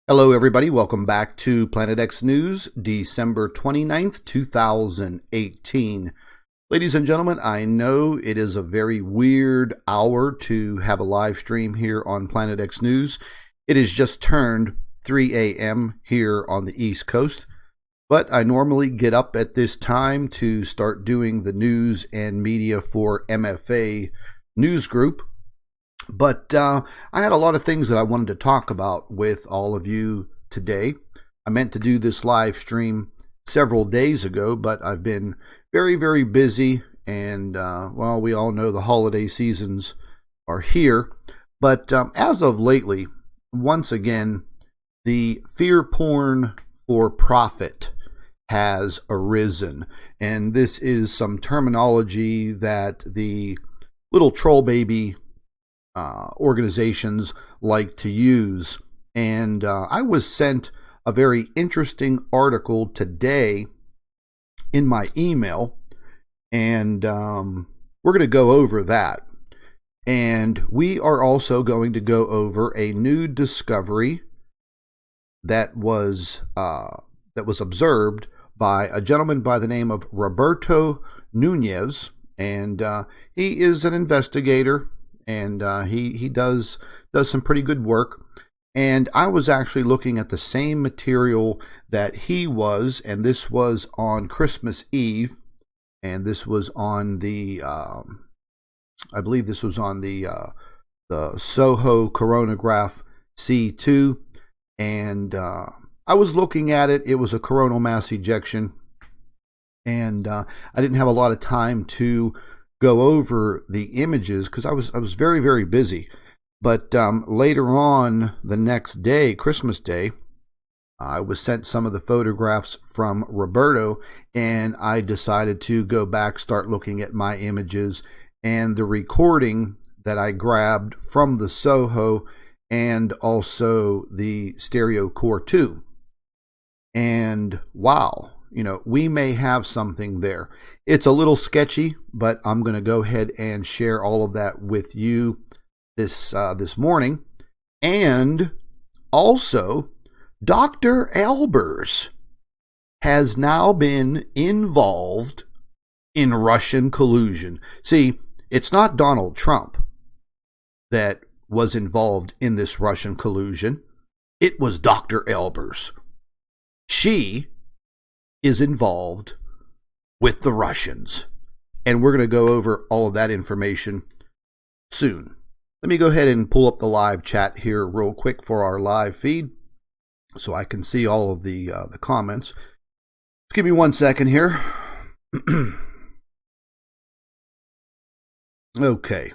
Hello, everybody. Welcome back to Planet X News, December 29th, 2018. Ladies and gentlemen, I know it is a very weird hour to have a live stream here on Planet X News. It has just turned 3 a.m. here on the East Coast, but I normally get up at this time to start doing the news and media for MFA News Group. But I had a lot of things that I wanted to talk about with all of you today. I meant to do this live stream several days ago, but I've been very, very busy. And, well, we all know the holiday seasons are here. But as of lately, once again, the fear porn for profit has arisen. And this is some terminology that the little troll baby organizations like to use. And I was sent a very interesting article today in my email, and we're going to go over that. And we are also going to go over a new discovery that was observed by a gentleman by the name of Roberto Nunez, and he is an investigator. And he does some pretty good work. And I was actually looking at the same material that he was, and this was on Christmas Eve, and this was on the I believe this was on the Soho coronagraph C2, and I was looking at it. It was a coronal mass ejection, and I didn't have a lot of time to go over the images because I was very, very busy. But later on the next day, Christmas Day, I was sent some of the photographs from Roberto, and I decided to go back, start looking at my images and the recording that I grabbed from the Soho and also the Stereo Core 2. And wow, you know, we may have something there. It's a little sketchy, but I'm going to go ahead and share all of that with you this morning. And also, Dr. Albers has now been involved in Russian collusion. See, it's not Donald Trump that was involved in this Russian collusion. It was Dr. Albers. She is involved with the Russians. And we're going to go over all of that information soon. Let me go ahead and pull up the live chat here real quick for our live feed so I can see all of the comments. Just give me 1 second here. Okay.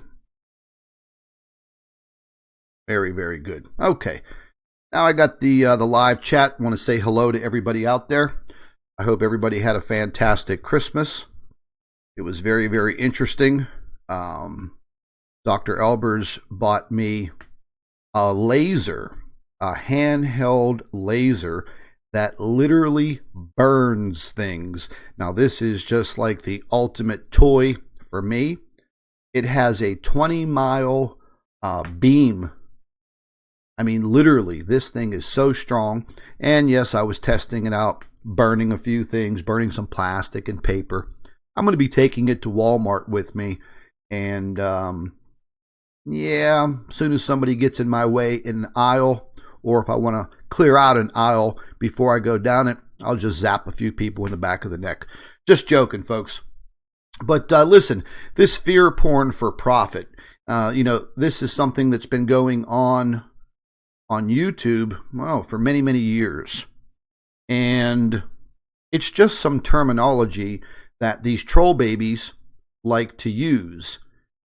Very, very good. Okay. Now I got the live chat. I want to say hello to everybody out there. I hope everybody had a fantastic Christmas. It was very, very interesting. Dr. Albers bought me a laser, a handheld laser that literally burns things. Now, this is just like the ultimate toy for me. It has a 20-mile beam. I mean, literally, this thing is so strong. And yes, I was testing it out, burning a few things, burning some plastic and paper. I'm going to be taking it to Walmart with me. And, yeah, as soon as somebody gets in my way in an aisle, or if I want to clear out an aisle before I go down it, I'll just zap a few people in the back of the neck. Just joking, folks. But listen, this fear porn for profit, you know, this is something that's been going on YouTube, well, for many, many years. And it's just some terminology that these troll babies like to use.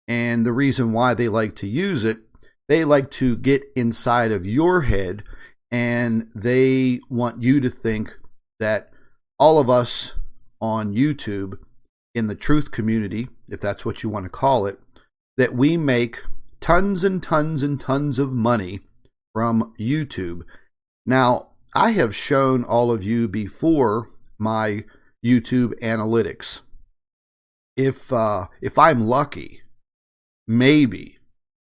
And the reason why they like to use it, they like to get inside of your head, and they want you to think that all of us on YouTube, in the truth community, if that's what you want to call it, that we make tons and tons and tons of money from YouTube. Now, I have shown all of you before my YouTube analytics. If I'm lucky, maybe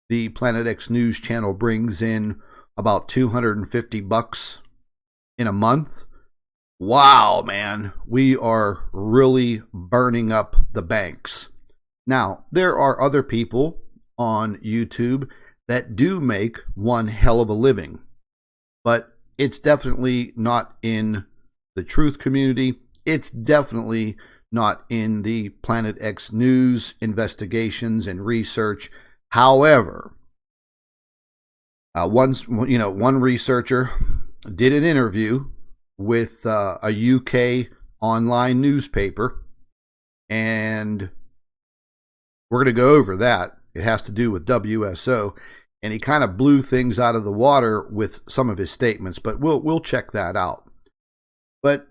the Planet X News channel brings in about $250 in a month. Wow, man, we are really burning up the banks. Now, there are other people on YouTube that do make one hell of a living, but it's definitely not in the truth community. It's definitely not in the Planet X news investigations and research. However, one researcher did an interview with a UK online newspaper, and we're going to go over that. It has to do with WSO, and he kind of blew things out of the water with some of his statements, but we'll check that out. But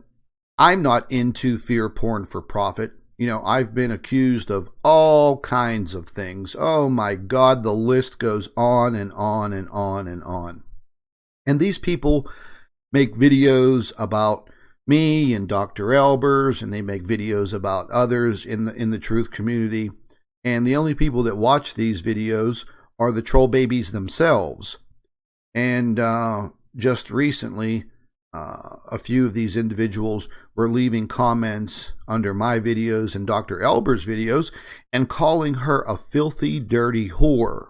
I'm not into fear porn for profit. You know, I've been accused of all kinds of things. Oh my God, the list goes on and on and on and on. And these people make videos about me and Dr. Albers, and they make videos about others in the truth community. And the only people that watch these videos are the troll babies themselves. And just recently, a few of these individuals were leaving comments under my videos and Dr. Albers' videos and calling her a filthy, dirty whore.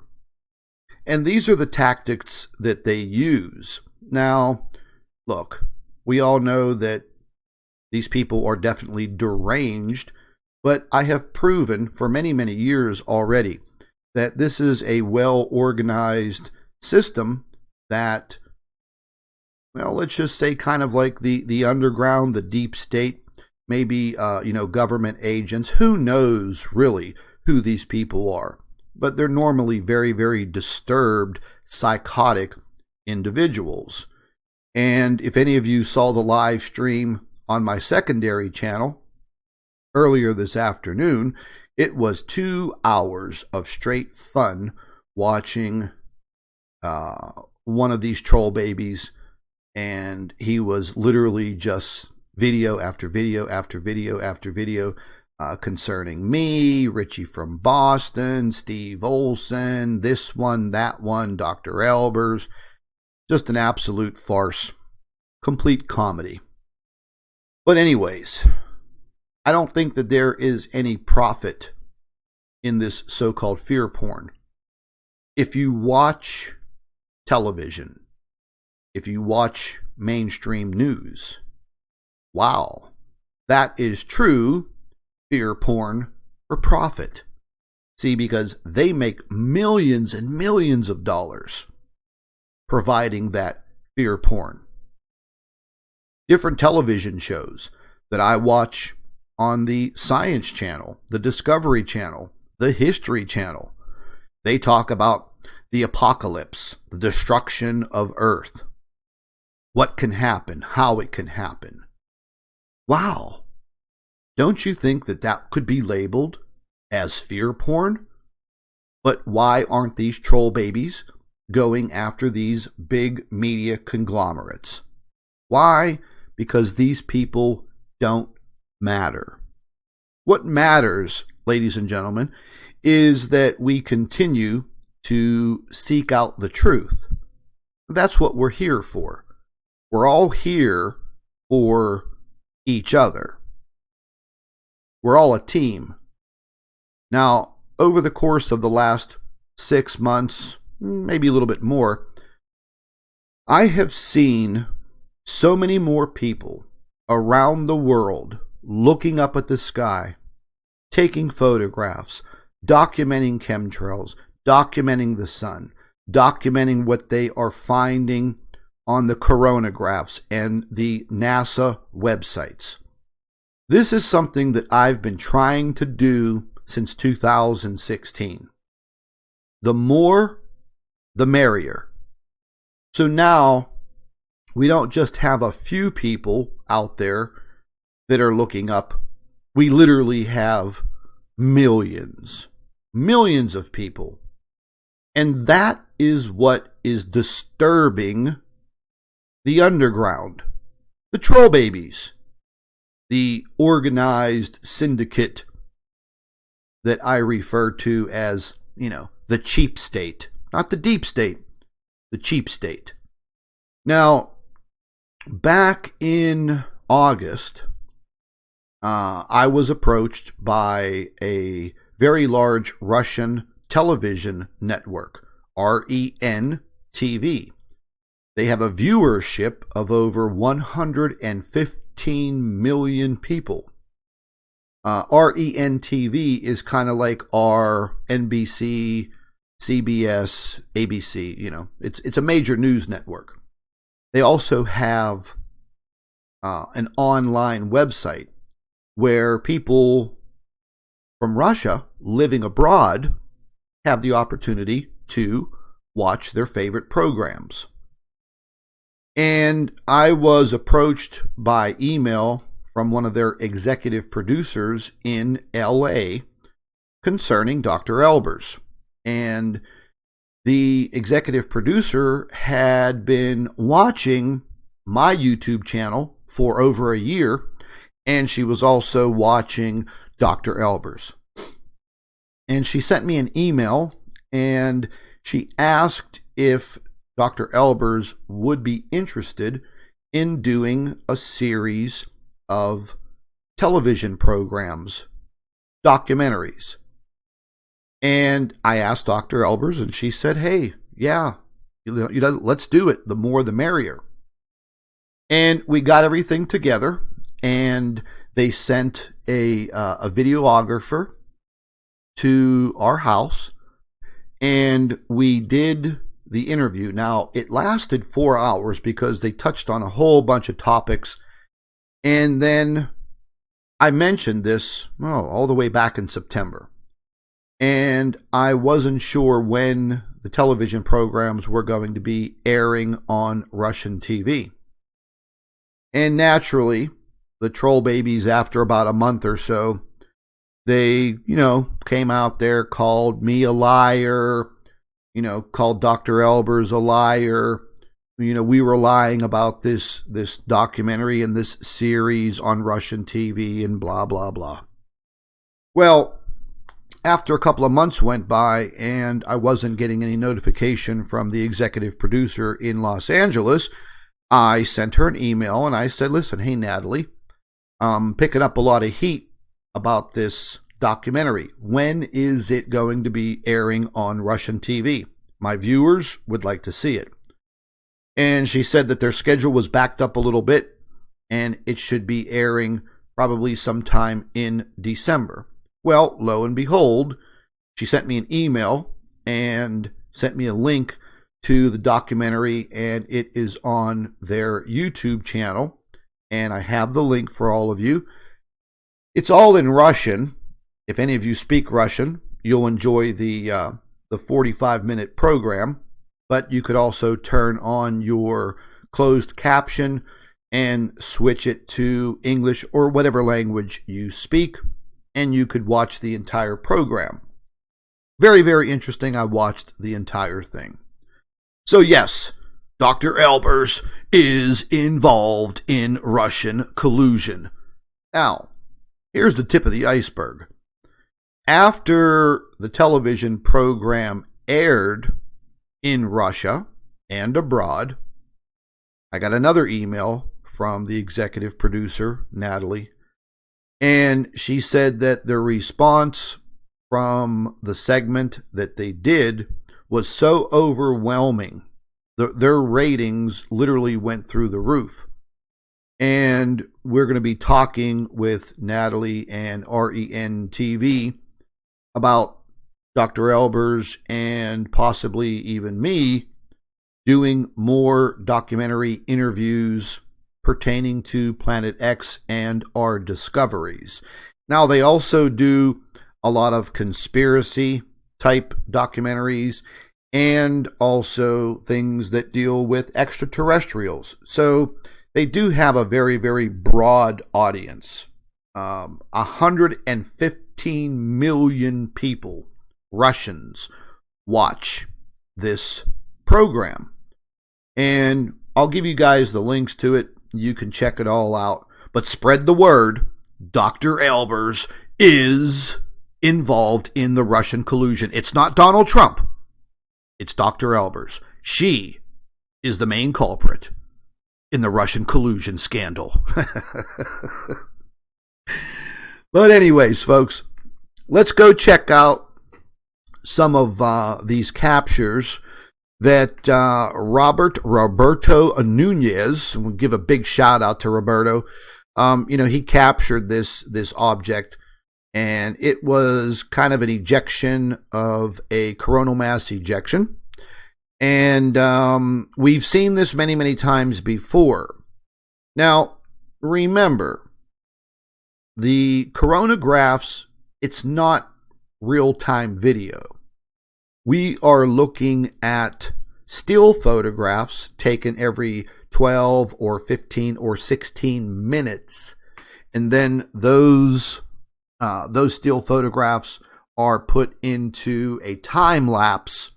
And these are the tactics that they use. Now, look, we all know that these people are definitely deranged, but I have proven for many, many years already that this is a well-organized system that, well, let's just say kind of like the underground, the deep state, maybe, government agents. Who knows really who these people are? But they're normally very, very disturbed, psychotic individuals. And if any of you saw the live stream on my secondary channel earlier this afternoon, it was 2 hours of straight fun watching one of these troll babies. And he was literally just video after video after video after video concerning me, Richie from Boston, Steve Olson, this one, that one, Dr. Albers. Just an absolute farce. Complete comedy. But anyways, I don't think that there is any profit in this so-called fear porn. If you watch television, if you watch mainstream news, wow, that is true fear porn for profit. See, because they make millions and millions of dollars providing that fear porn. Different television shows that I watch on the Science Channel, the Discovery Channel, the History Channel, they talk about the apocalypse, the destruction of Earth. What can happen, how it can happen. Wow. Don't you think that that could be labeled as fear porn? But why aren't these troll babies going after these big media conglomerates? Why? Because these people don't matter. What matters, ladies and gentlemen, is that we continue to seek out the truth. That's what we're here for. We're all here for each other. We're all a team. Now, over the course of the last 6 months, maybe a little bit more, I have seen so many more people around the world looking up at the sky, taking photographs, documenting chemtrails, documenting the sun, documenting what they are finding on the coronagraphs and the NASA websites. This is something that I've been trying to do since 2016. The more, the merrier. So now, we don't just have a few people out there that are looking up. We literally have millions of people. And that is what is disturbing the underground, the troll babies, the organized syndicate that I refer to as, the cheap state. Not the deep state, the cheap state. Now, back in August, I was approached by a very large Russian television network, REN TV. They have a viewership of over 115 million people. REN TV is kind of like our NBC, CBS, ABC. You know, it's a major news network. They also have an online website where people from Russia living abroad have the opportunity to watch their favorite programs. And I was approached by email from one of their executive producers in LA concerning Dr. Albers. And the executive producer had been watching my YouTube channel for over a year, and she was also watching Dr. Albers. And she sent me an email, and she asked if Dr. Albers would be interested in doing a series of television programs, documentaries. And I asked Dr. Albers, and she said, hey, yeah, let's do it. The more the merrier. And we got everything together, and they sent a videographer to our house, and we did the interview. Now, it lasted 4 hours because they touched on a whole bunch of topics. And then I mentioned this all the way back in September. And I wasn't sure when the television programs were going to be airing on Russian TV. And naturally, the troll babies, after about a month or so, they, came out there, called me a liar, called Dr. Albers a liar. We were lying about this documentary and this series on Russian TV and blah, blah, blah. Well, after a couple of months went by and I wasn't getting any notification from the executive producer in Los Angeles, I sent her an email and I said, listen, hey, Natalie, I'm picking up a lot of heat about this documentary. When is it going to be airing on Russian TV? My viewers would like to see it. And she said that their schedule was backed up a little bit and it should be airing probably sometime in December. Well, lo and behold, she sent me an email and sent me a link to the documentary, and it is on their YouTube channel. And I have the link for all of you. It's all in Russian. If any of you speak Russian, you'll enjoy the 45-minute program. But you could also turn on your closed caption and switch it to English or whatever language you speak, and you could watch the entire program. Very, very interesting. I watched the entire thing. So yes, Dr. Albers is involved in Russian collusion. Now, here's the tip of the iceberg. After the television program aired in Russia and abroad, I got another email from the executive producer, Natalie, and she said that the response from the segment that they did was so overwhelming. Their ratings literally went through the roof. And we're going to be talking with Natalie and REN TV about Dr. Albers and possibly even me doing more documentary interviews pertaining to Planet X and our discoveries. Now, they also do a lot of conspiracy type documentaries and also things that deal with extraterrestrials. So they do have a very, very broad audience. 115 million people, Russians, watch this program. And I'll give you guys the links to it. You can check it all out. But spread the word. Dr. Albers is involved in the Russian collusion. It's not Donald Trump. It's Dr. Albers. She is the main culprit in the Russian collusion scandal. But anyways, folks, let's go check out some of these captures that Roberto Nunez, and we'll give a big shout out to Roberto. He captured this object, and it was kind of an ejection of a coronal mass ejection. And we've seen this many, many times before. Now, remember, the coronagraphs, it's not real-time video. We are looking at still photographs taken every 12 or 15 or 16 minutes. And then those still photographs are put into a time lapse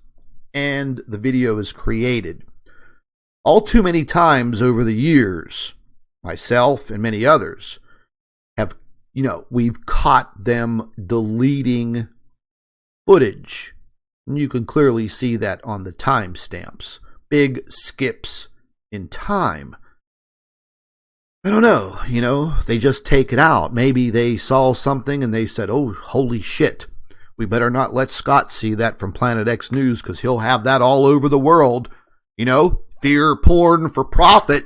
and the video is created. All too many times over the years, myself and many others have, we've caught them deleting footage. And you can clearly see that on the timestamps. Big skips in time. I don't know, they just take it out. Maybe they saw something and they said, oh, holy shit. We better not let Scott see that from Planet X News because he'll have that all over the world. Fear porn for profit.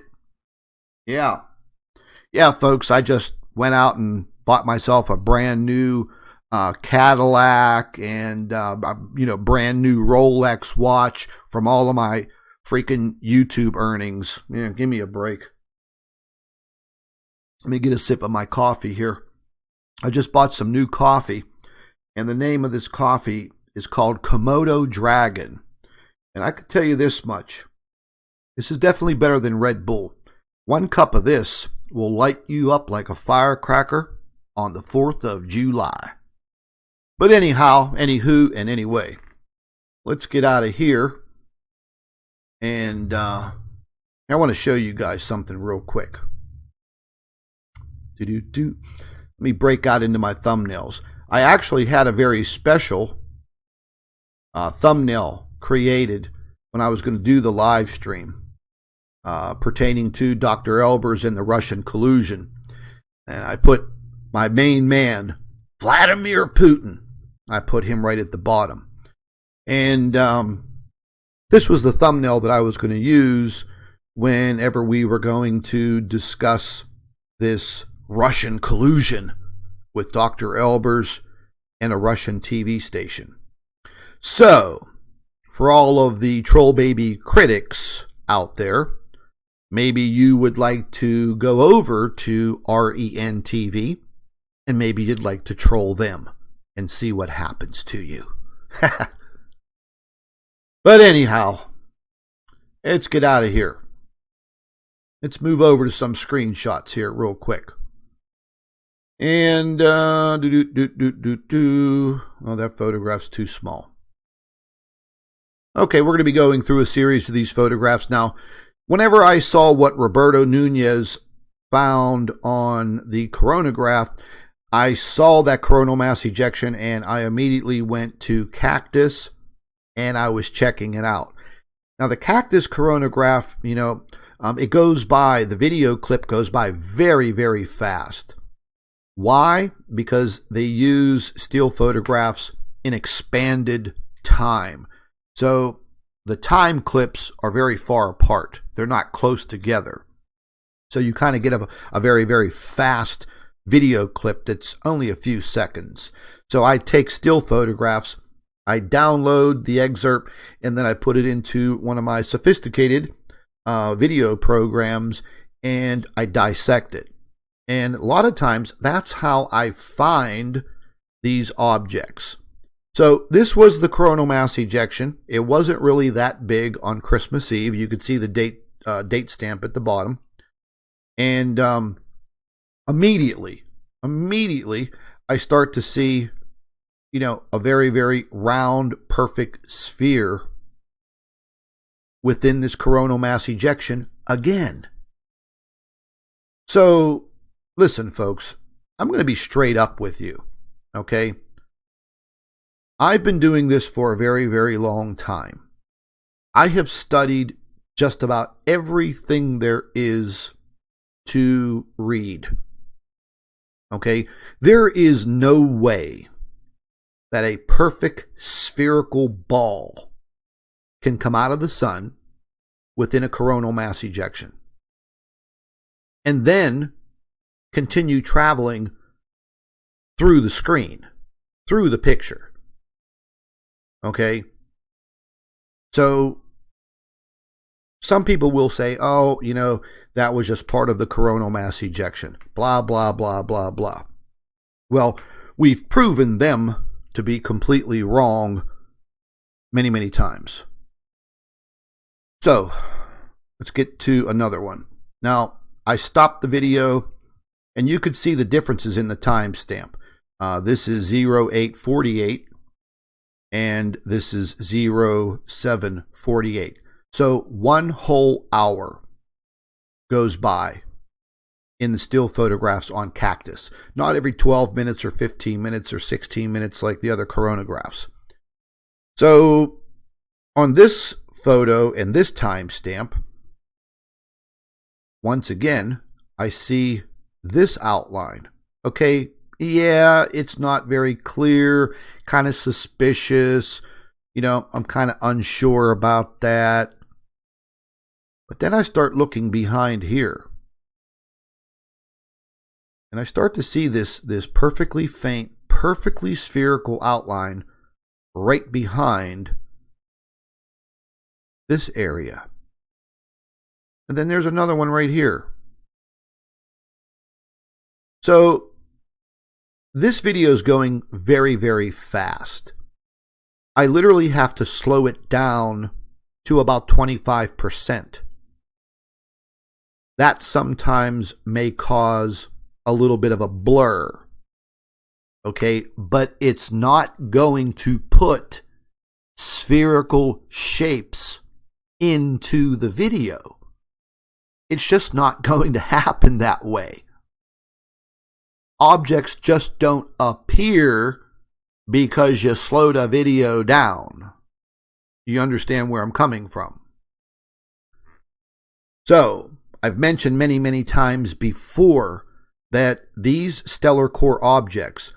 Yeah. Yeah, folks, I just went out and bought myself a brand new Cadillac and, brand new Rolex watch from all of my freaking YouTube earnings. Yeah, give me a break. Let me get a sip of my coffee here. I just bought some new coffee, and the name of this coffee is called Komodo Dragon. And I can tell you this much. This is definitely better than Red Bull. 1 cup of this will light you up like a firecracker on the 4th of July. But anyhow, anywho, and anyway, let's get out of here. And I want to show you guys something real quick. Let me break out into my thumbnails. I actually had a very special thumbnail created when I was going to do the live stream pertaining to Dr. Albers and the Russian collusion. And I put my main man, Vladimir Putin. I put him right at the bottom. And this was the thumbnail that I was going to use whenever we were going to discuss this Russian collusion with Dr. Albers and a Russian TV station. So, for all of the troll baby critics out there, maybe you would like to go over to REN TV and maybe you'd like to troll them and see what happens to you. But anyhow, let's get out of here. Let's move over to some screenshots here real quick. And, oh, that photograph's too small. Okay, we're going to be going through a series of these photographs. Now, whenever I saw what Roberto Nunez found on the coronagraph, I saw that coronal mass ejection and I immediately went to Cactus and I was checking it out. Now, the Cactus coronagraph, it goes by, the video clip goes by very, very fast. Why? Because they use still photographs in expanded time. So the time clips are very far apart. They're not close together. So you kind of get a very, very fast video clip that's only a few seconds. So I take still photographs, I download the excerpt, and then I put it into one of my sophisticated video programs, and I dissect it. And a lot of times, that's how I find these objects. So this was the coronal mass ejection. It wasn't really that big on Christmas Eve. You could see the date stamp at the bottom. And immediately, I start to see, a very, very round, perfect sphere within this coronal mass ejection again. So, listen, folks, I'm going to be straight up with you, okay? I've been doing this for a very, very long time. I have studied just about everything there is to read. Okay? There is no way that a perfect spherical ball can come out of the sun within a coronal mass ejection and then continue traveling through the screen, through the picture. Okay? So some people will say, oh, that was just part of the coronal mass ejection. Blah, blah, blah, blah, blah. Well, we've proven them to be completely wrong many, many times. So let's get to another one. Now, I stopped the video and you could see the differences in the timestamp. This is 0848 and this is 0748. So 1 whole hour goes by in the still photographs on cactus. Not every 12 minutes or 15 minutes or 16 minutes like the other coronagraphs. So on this photo and this timestamp, once again, I see this outline. Okay, yeah, it's not very clear, kind of suspicious. I'm kind of unsure about that. But then I start looking behind here. And I start to see this perfectly faint, perfectly spherical outline right behind this area. And then there's another one right here. So this video is going very, very fast. I literally have to slow it down to about 25%. That sometimes may cause a little bit of a blur. Okay, but it's not going to put spherical shapes into the video. It's just not going to happen that way. Objects just don't appear because you slowed a video down. You understand where I'm coming from? So, I've mentioned many, many times before that these stellar core objects,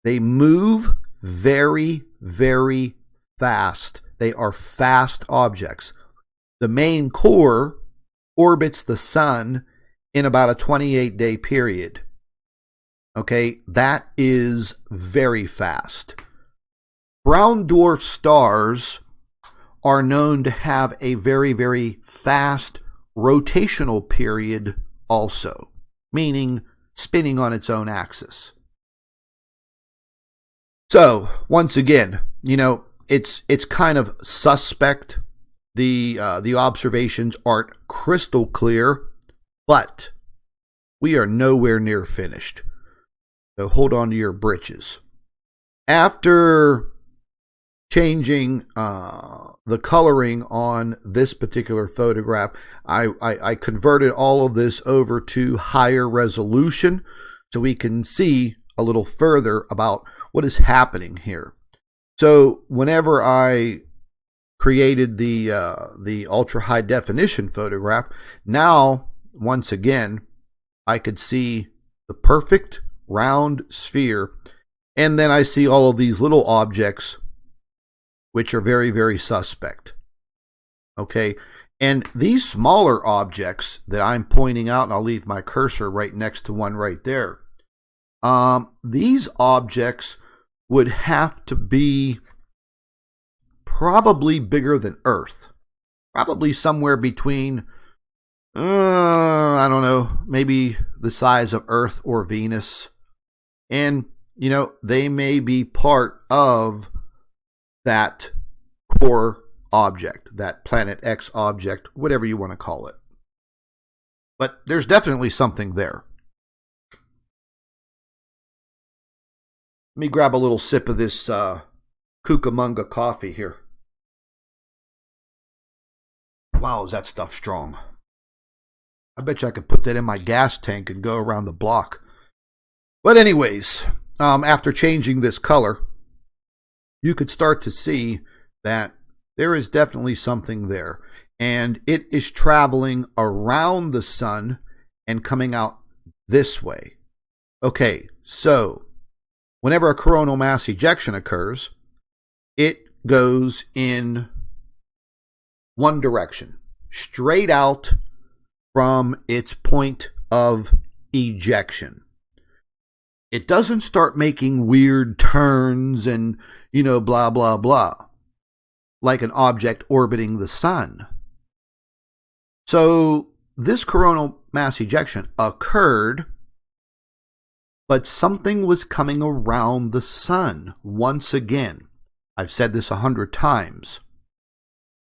they move very, very fast. They are fast objects. The main core orbits the sun in about a 28-day period. Okay, that is very fast. Brown dwarf stars are known to have a very, very fast rotational period also, meaning spinning on its own axis. So, once again, it's kind of suspect. The observations aren't crystal clear, but we are nowhere near finished. So hold on to your britches. After changing the coloring on this particular photograph, I converted all of this over to higher resolution so we can see a little further about what is happening here. So whenever I created the ultra high definition photograph, now once again I could see the perfect round sphere, and then I see all of these little objects which are very, very suspect. Okay, and these smaller objects that I'm pointing out, and I'll leave my cursor right next to one right there, these objects would have to be probably bigger than Earth. Probably somewhere between, I don't know, maybe the size of Earth or Venus. And, they may be part of that core object, that Planet X object, whatever you want to call it. But there's definitely something there. Let me grab a little sip of this Cucamonga coffee here. Wow, is that stuff strong. I bet you I could put that in my gas tank and go around the block. But anyways, after changing this color, you could start to see that there is definitely something there. and it is traveling around the sun and coming out this way. Okay, so whenever a coronal mass ejection occurs, it goes in one direction, straight out from its point of ejection. It doesn't start making weird turns and, blah, blah, blah, like an object orbiting the sun. So this coronal mass ejection occurred, but something was coming around the sun once again. I've said this 100 times.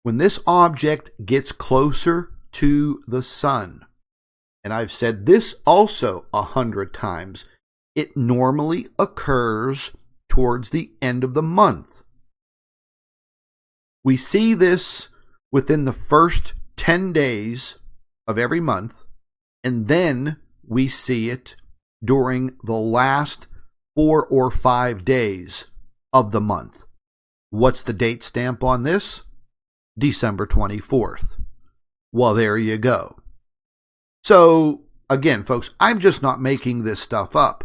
When this object gets closer to the sun, and I've said this also 100 times, it normally occurs towards the end of the month. We see this within the first 10 days of every month, and then we see it during the last 4 or 5 days of the month. What's the date stamp on this? December 24th. Well, there you go. So, again, folks, I'm just not making this stuff up.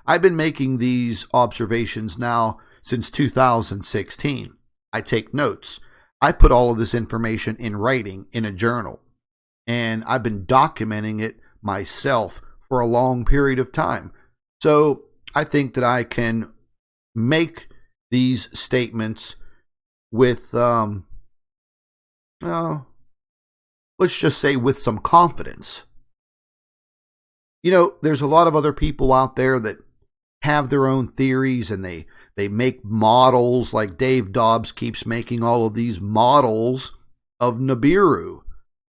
I've been making these observations now since 2016. I take notes. I put all of this information in writing in a journal, and I've been documenting it myself for a long period of time. So I think that I can make these statements with, let's just say with some confidence. There's a lot of other people out there that have their own theories, and they make models, like Dave Dobbs keeps making all of these models of Nibiru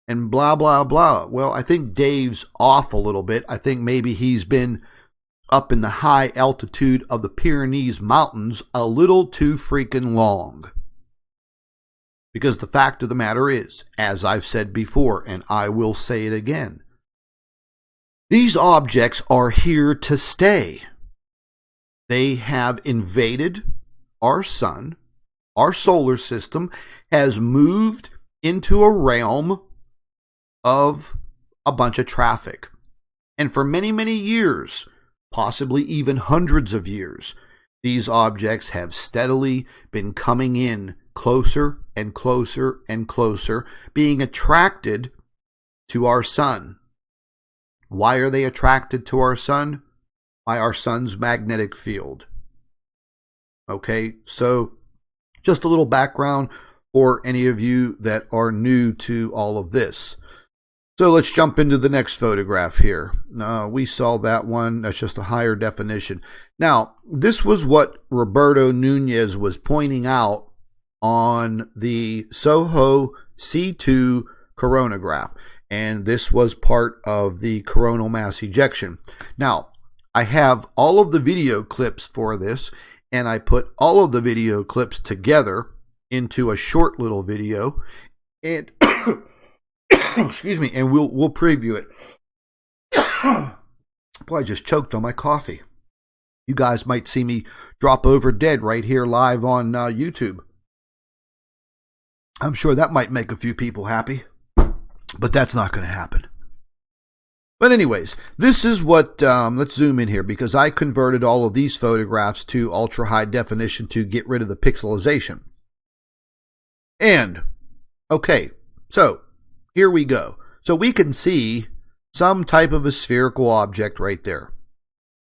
and blah, blah, blah. Well, I think Dave's off a little bit. I think maybe he's been up in the high altitude of the Pyrenees Mountains a little too freaking long. Because the fact of the matter is, as I've said before, and I will say it again, these objects are here to stay. They have invaded our sun. Our solar system has moved into a realm of a bunch of traffic. And for many, many years, possibly even hundreds of years, these objects have steadily been coming in closer and closer and closer, being attracted to our sun. Why are they attracted to our sun? By our sun's magnetic field. Okay, so just a little background for any of you that are new to all of this. So let's jump into the next photograph here. We saw that one. That's just a higher definition. Now, this was what Roberto Nunez was pointing out on the SOHO C2 coronagraph. And this was part of the coronal mass ejection. Now, I have all of the video clips for this, and I put all of the video clips together into a short little video, and excuse me, and we'll preview it. Boy, I just choked on my coffee. You guys might see me drop over dead right here live on YouTube. I'm sure that might make a few people happy, but that's not going to happen. But anyways, this is what, let's zoom in here, because I converted all of these photographs to ultra high definition to get rid of the pixelization. And, okay, so here we go. So we can see some type of a spherical object right there.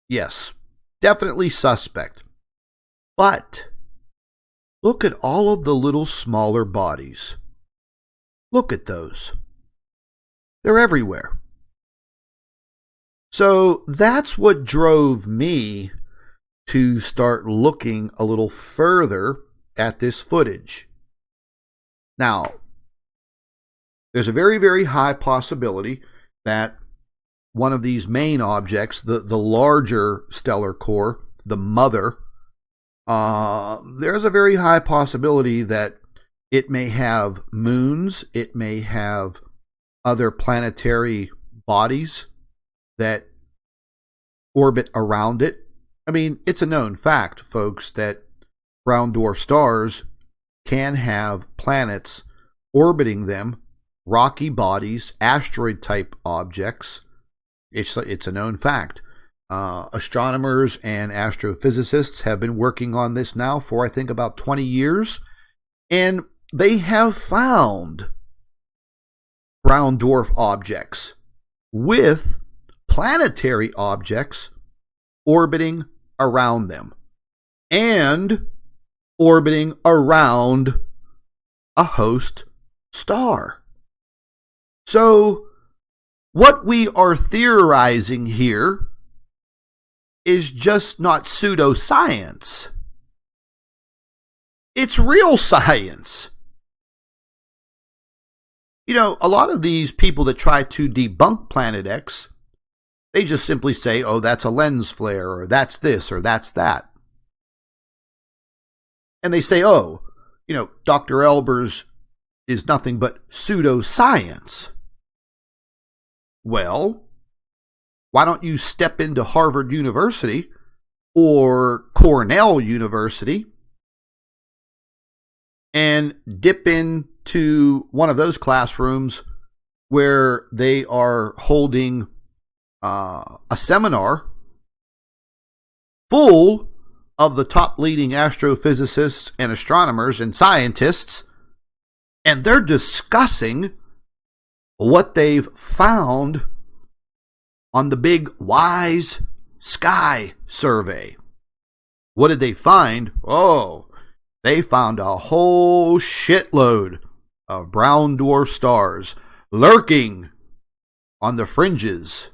Yes, definitely suspect. But look at all of the little smaller bodies. Look at those. They're everywhere. So that's what drove me to start looking a little further at this footage. Now, there's a very, very high possibility that one of these main objects, the larger stellar core, the mother, there's a very high possibility that it may have moons, it may have other planetary bodies that orbit around it. I mean, it's a known fact, folks, that brown dwarf stars can have planets orbiting them rocky bodies, asteroid-type objects. It's a known fact. Astronomers and astrophysicists have been working on this now for, I think, about 20 years. And they have found brown dwarf objects with planetary objects orbiting around them and orbiting around a host star. So, what we are theorizing here is just not pseudoscience. It's real science. You know, a lot of these people that try to debunk Planet X, they just simply say, oh, that's a lens flare, or that's this, or that's that. And they say, oh, you know, Dr. Albers is nothing but pseudoscience. Well, why don't you step into Harvard University or Cornell University and dip into one of those classrooms where they are holding a seminar full of the top leading astrophysicists and astronomers and scientists, and they're discussing what they've found on the big WISE Sky survey. What did they find? Oh, they found a whole shitload of brown dwarf stars lurking on the fringes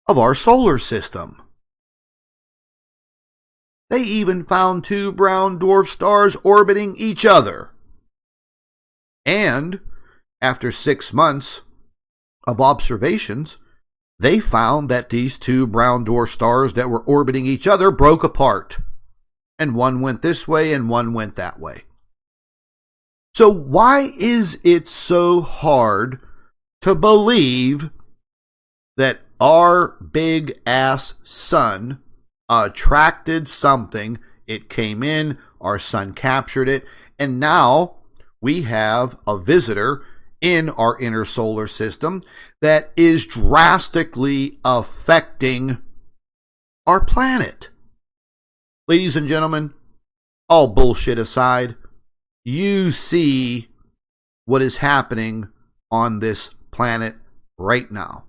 of our solar system. They even found 2 brown dwarf stars orbiting each other. And after 6 months of observations, they found that these 2 brown dwarf stars that were orbiting each other broke apart. And one went this way and one went that way. So why is it so hard to believe that our big ass sun attracted something? It came in, our sun captured it, and now we have a visitor in our inner solar system that is drastically affecting our planet. Ladies and gentlemen, all bullshit aside, you see what is happening on this planet right now.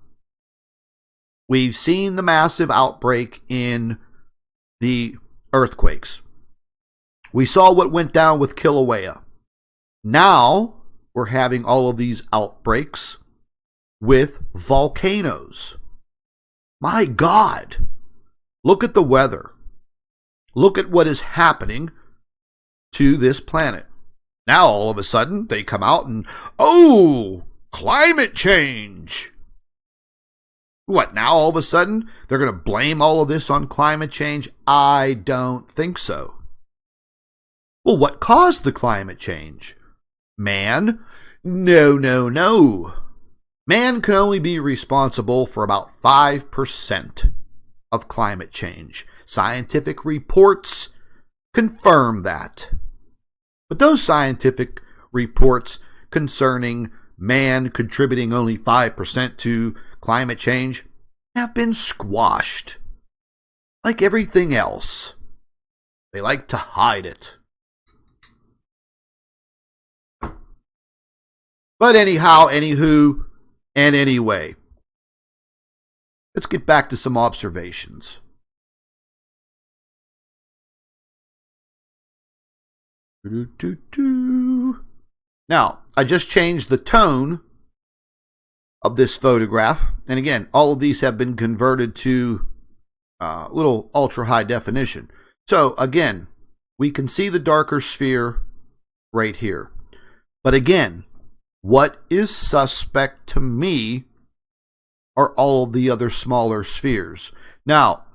We've seen the massive outbreak in the earthquakes. We saw what went down with Kilauea. Now we're having all of these outbreaks with volcanoes. My God, look at the weather. Look at what is happening to this planet. Now all of a sudden they come out and, oh, climate change. What, now all of a sudden they're going to blame all of this on climate change? I don't think so. Well, what caused the climate change? Man? No, no, no. Man can only be responsible for about 5% of climate change. Scientific reports confirm that. But those scientific reports concerning man contributing only 5% to climate change have been squashed. Like everything else, they like to hide it. But anyhow, anywho, and anyway, let's get back to some observations. Now, I just changed the tone of this photograph. And again, all of these have been converted to little ultra high definition. So again, we can see the darker sphere right here. But again, what is suspect to me are all of the other smaller spheres. Now,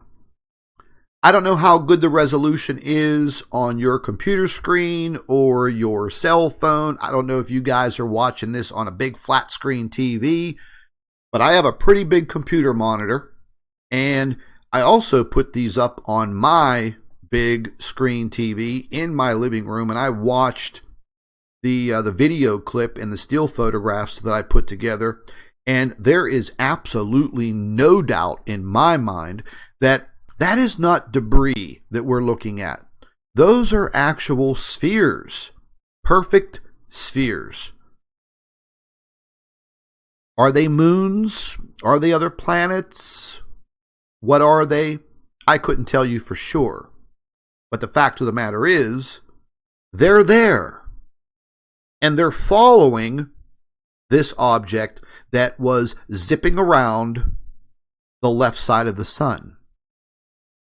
I don't know how good the resolution is on your computer screen or your cell phone. I don't know if you guys are watching this on a big flat screen TV, but I have a pretty big computer monitor, and I also put these up on my big screen TV in my living room, and I watched the video clip and the still photographs that I put together, and there is absolutely no doubt in my mind that that is not debris that we're looking at. Those are actual spheres, perfect spheres. Are they moons? Are they other planets? What are they? I couldn't tell you for sure. But the fact of the matter is, they're there. And they're following this object that was zipping around the left side of the sun.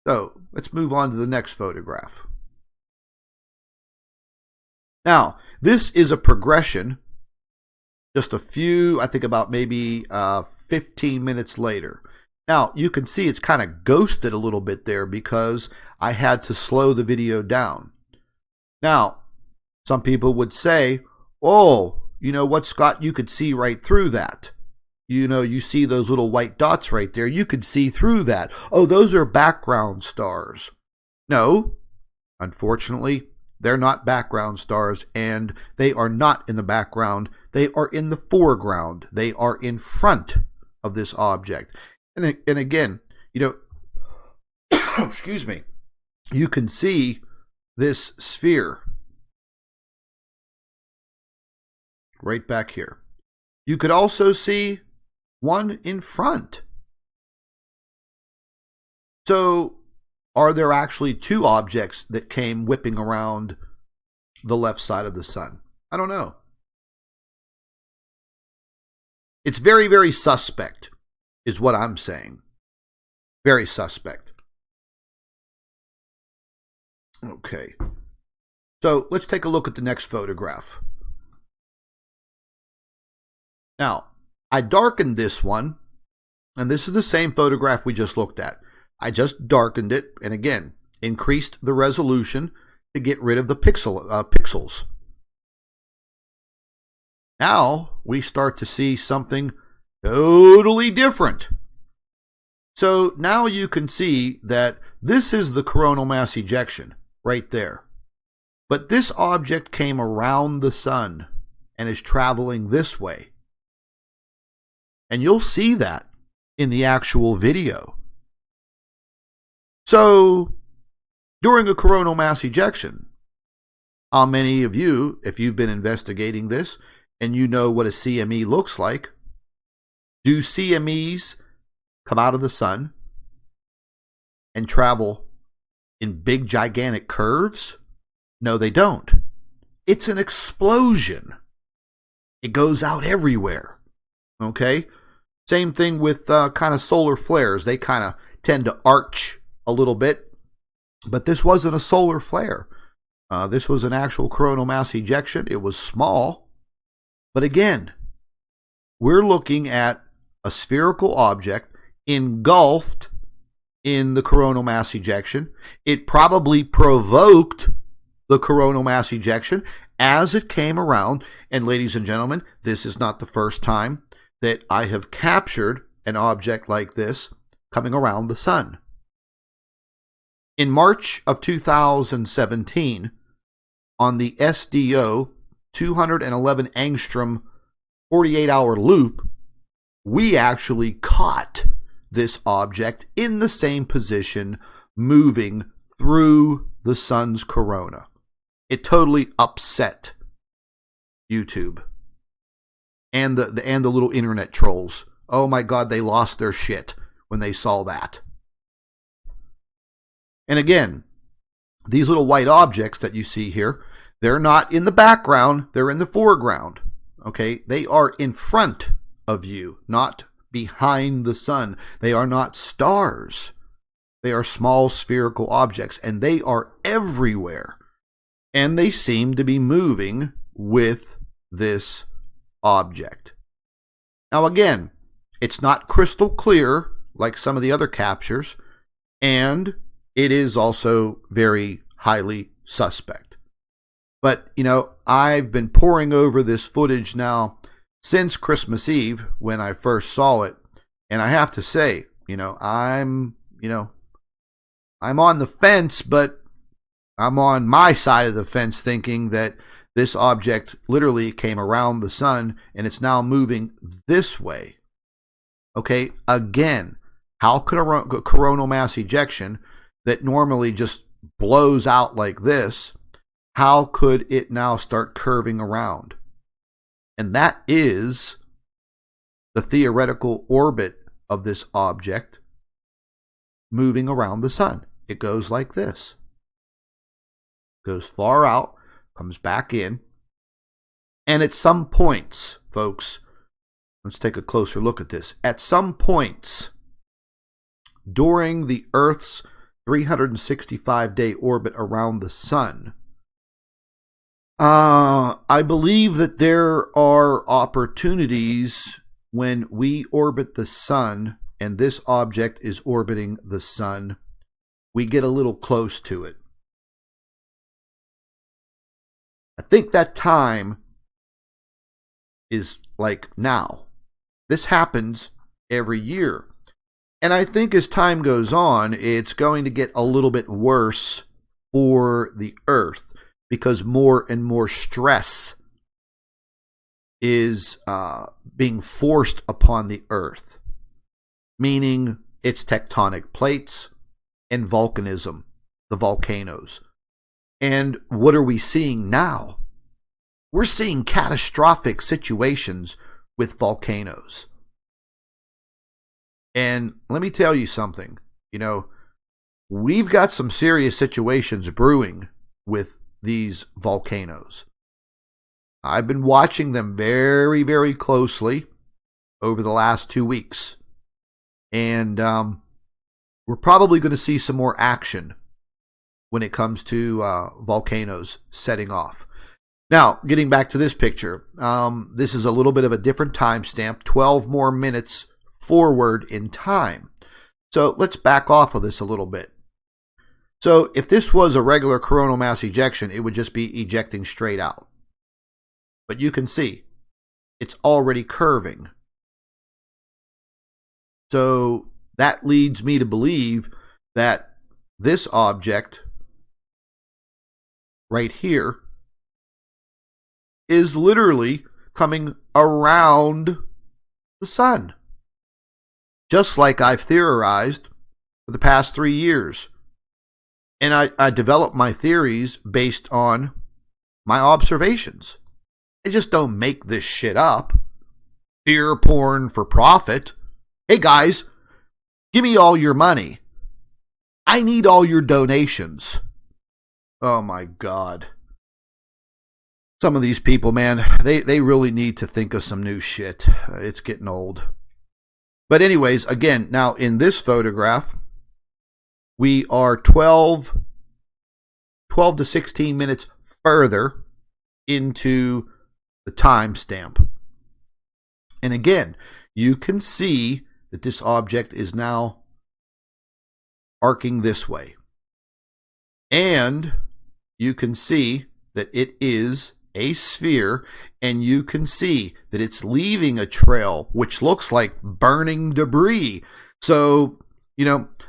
So, let's move on to the next photograph. Now, this is a progression, just a few, I think about maybe 15 minutes later. Now, you can see it's kind of ghosted a little bit there because I had to slow the video down. Now, some people would say, oh, you know what, Scott, you could see right through that. You know, you see those little white dots right there. You could see through that. Oh, those are background stars. No, unfortunately, they're not background stars, and they are not in the background. They are in the foreground. They are in front of this object. And again, you know, excuse me, you can see this sphere right back here. You could also see one in front. So, are there actually two objects that came whipping around the left side of the sun? I don't know. It's very, very suspect, is what I'm saying. Very suspect. Okay. So, let's take a look at the next photograph. Now, I darkened this one, and this is the same photograph we just looked at. I just darkened it, and again, increased the resolution to get rid of the pixels. Now, we start to see something totally different. So, now you can see that this is the coronal mass ejection, right there. But this object came around the sun and is traveling this way. And you'll see that in the actual video. So, during a coronal mass ejection, how many of you, if you've been investigating this and you know what a CME looks like, do CMEs come out of the sun and travel in big, gigantic curves? No, they don't. It's an explosion. It goes out everywhere. Okay? Same thing with kind of solar flares. They kind of tend to arch a little bit. But this wasn't a solar flare. This was an actual coronal mass ejection. It was small. But again, we're looking at a spherical object engulfed in the coronal mass ejection. It probably provoked the coronal mass ejection as it came around. And ladies and gentlemen, this is not the first time that I have captured an object like this coming around the sun. In March of 2017, on the SDO 211 angstrom 48-hour loop, we actually caught this object in the same position, moving through the sun's corona. It totally upset YouTube and the little internet trolls. Oh my God, they lost their shit when they saw that. And again, these little white objects that you see here, they're not in the background, they're in the foreground. Okay, they are in front of you, not behind the sun. They are not stars. They are small spherical objects, and they are everywhere. And they seem to be moving with this object. Now again, it's not crystal clear like some of the other captures, and it is also very highly suspect. But, you know, I've been poring over this footage now since Christmas Eve when I first saw it, and I have to say, I'm on the fence, but I'm on my side of the fence thinking that This object literally came around the sun, and it's now moving this way. Okay, again, how could a coronal mass ejection that normally just blows out like this, how could it now start curving around? And that is the theoretical orbit of this object moving around the sun. It goes like this. Goes far out, comes back in, and at some points, folks, let's take a closer look at this. At some points during the Earth's 365-day orbit around the sun, I believe that there are opportunities when we orbit the sun and this object is orbiting the sun, we get a little close to it. I think that time is like now. This happens every year. And I think as time goes on, it's going to get a little bit worse for the Earth because more and more stress is being forced upon the Earth, meaning its tectonic plates and volcanism, the volcanoes. And what are we seeing now? We're seeing catastrophic situations with volcanoes. And let me tell you something, we've got some serious situations brewing with these volcanoes. I've been watching them very, very closely over the last 2 weeks. And we're probably going to see some more action when it comes to volcanoes setting off. Now, getting back to this picture, this is a little bit of a different timestamp, 12 more minutes forward in time. So let's back off of this a little bit. So if this was a regular coronal mass ejection, it would just be ejecting straight out. But you can see, it's already curving. So that leads me to believe that this object right here is literally coming around the sun. Just like I've theorized for the past 3 years. And I develop my theories based on my observations. I just don't make this shit up. Fear porn for profit. Hey guys, give me all your money. I need all your donations. Oh my God. Some of these people, man, they really need to think of some new shit. It's getting old. But anyways, again, now in this photograph, we are 12 to 16 minutes further into the timestamp. And again, you can see that this object is now arcing this way. And you can see that it is a sphere, and you can see that it's leaving a trail which looks like burning debris. So,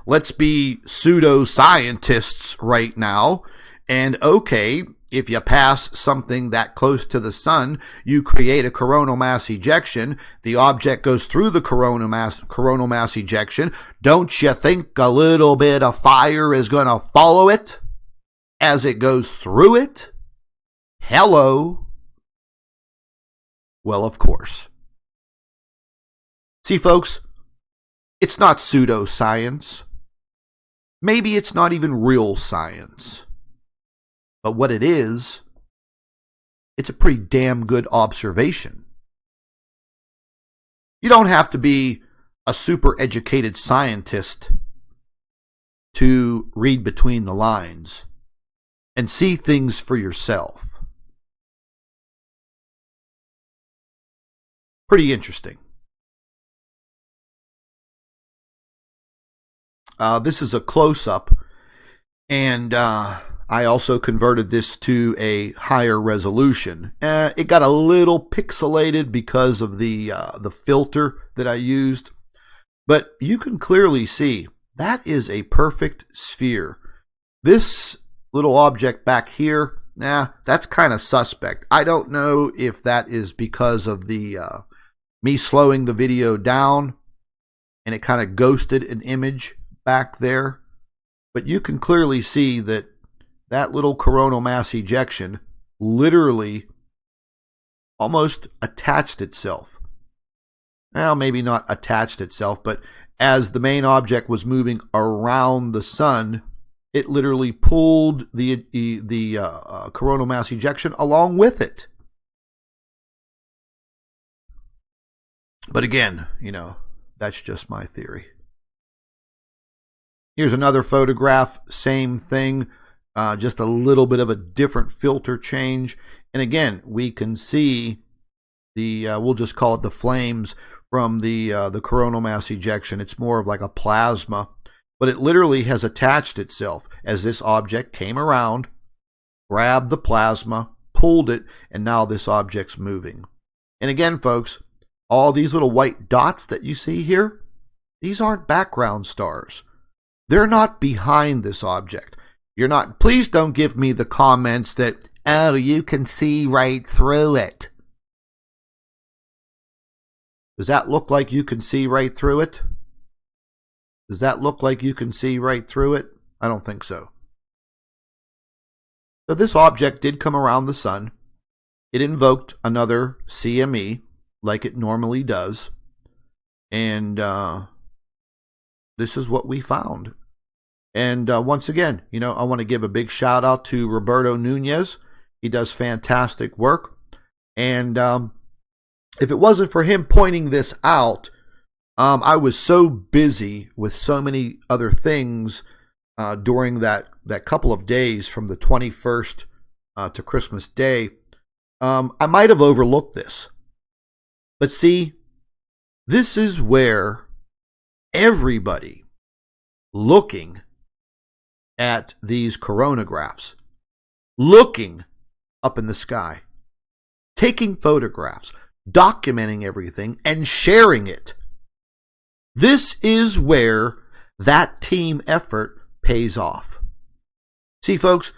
let's be pseudo-scientists right now. And okay, if you pass something that close to the sun, you create a coronal mass ejection. The object goes through the coronal mass ejection. Don't you think a little bit of fire is going to follow it as it goes through it? Hello. Well, of course. See, folks, it's not pseudoscience. Maybe it's not even real science. But what it is, it's a pretty damn good observation. You don't have to be a super educated scientist to read between the lines and see things for yourself. Pretty interesting. This is a close-up, and I also converted this to a higher resolution. It got a little pixelated because of the filter that I used, but you can clearly see that is a perfect sphere. This little object back here, that's kind of suspect. I don't know if that is because of the me slowing the video down and it kind of ghosted an image back there. But you can clearly see that that little coronal mass ejection literally almost attached itself. Well, maybe not attached itself, but as the main object was moving around the sun, it literally pulled the coronal mass ejection along with it. But again, that's just my theory. Here's another photograph, same thing, just a little bit of a different filter change. And again, we can see we'll just call it the flames from the coronal mass ejection. It's more of like a plasma, but it literally has attached itself as this object came around, grabbed the plasma, pulled it, and now this object's moving. And again, folks, all these little white dots that you see here, these aren't background stars. They're not behind this object. Please don't give me the comments that, oh, you can see right through it. Does that look like you can see right through it? Does that look like you can see right through it? I don't think so. So this object did come around the sun. It invoked another CME like it normally does. And this is what we found. And once again, I want to give a big shout out to Roberto Nunez. He does fantastic work. And if it wasn't for him pointing this out, I was so busy with so many other things during that couple of days from the 21st to Christmas Day, I might have overlooked this. But see, this is where everybody looking at these coronagraphs, looking up in the sky, taking photographs, documenting everything, and sharing it. This is where that team effort pays off. See, folks,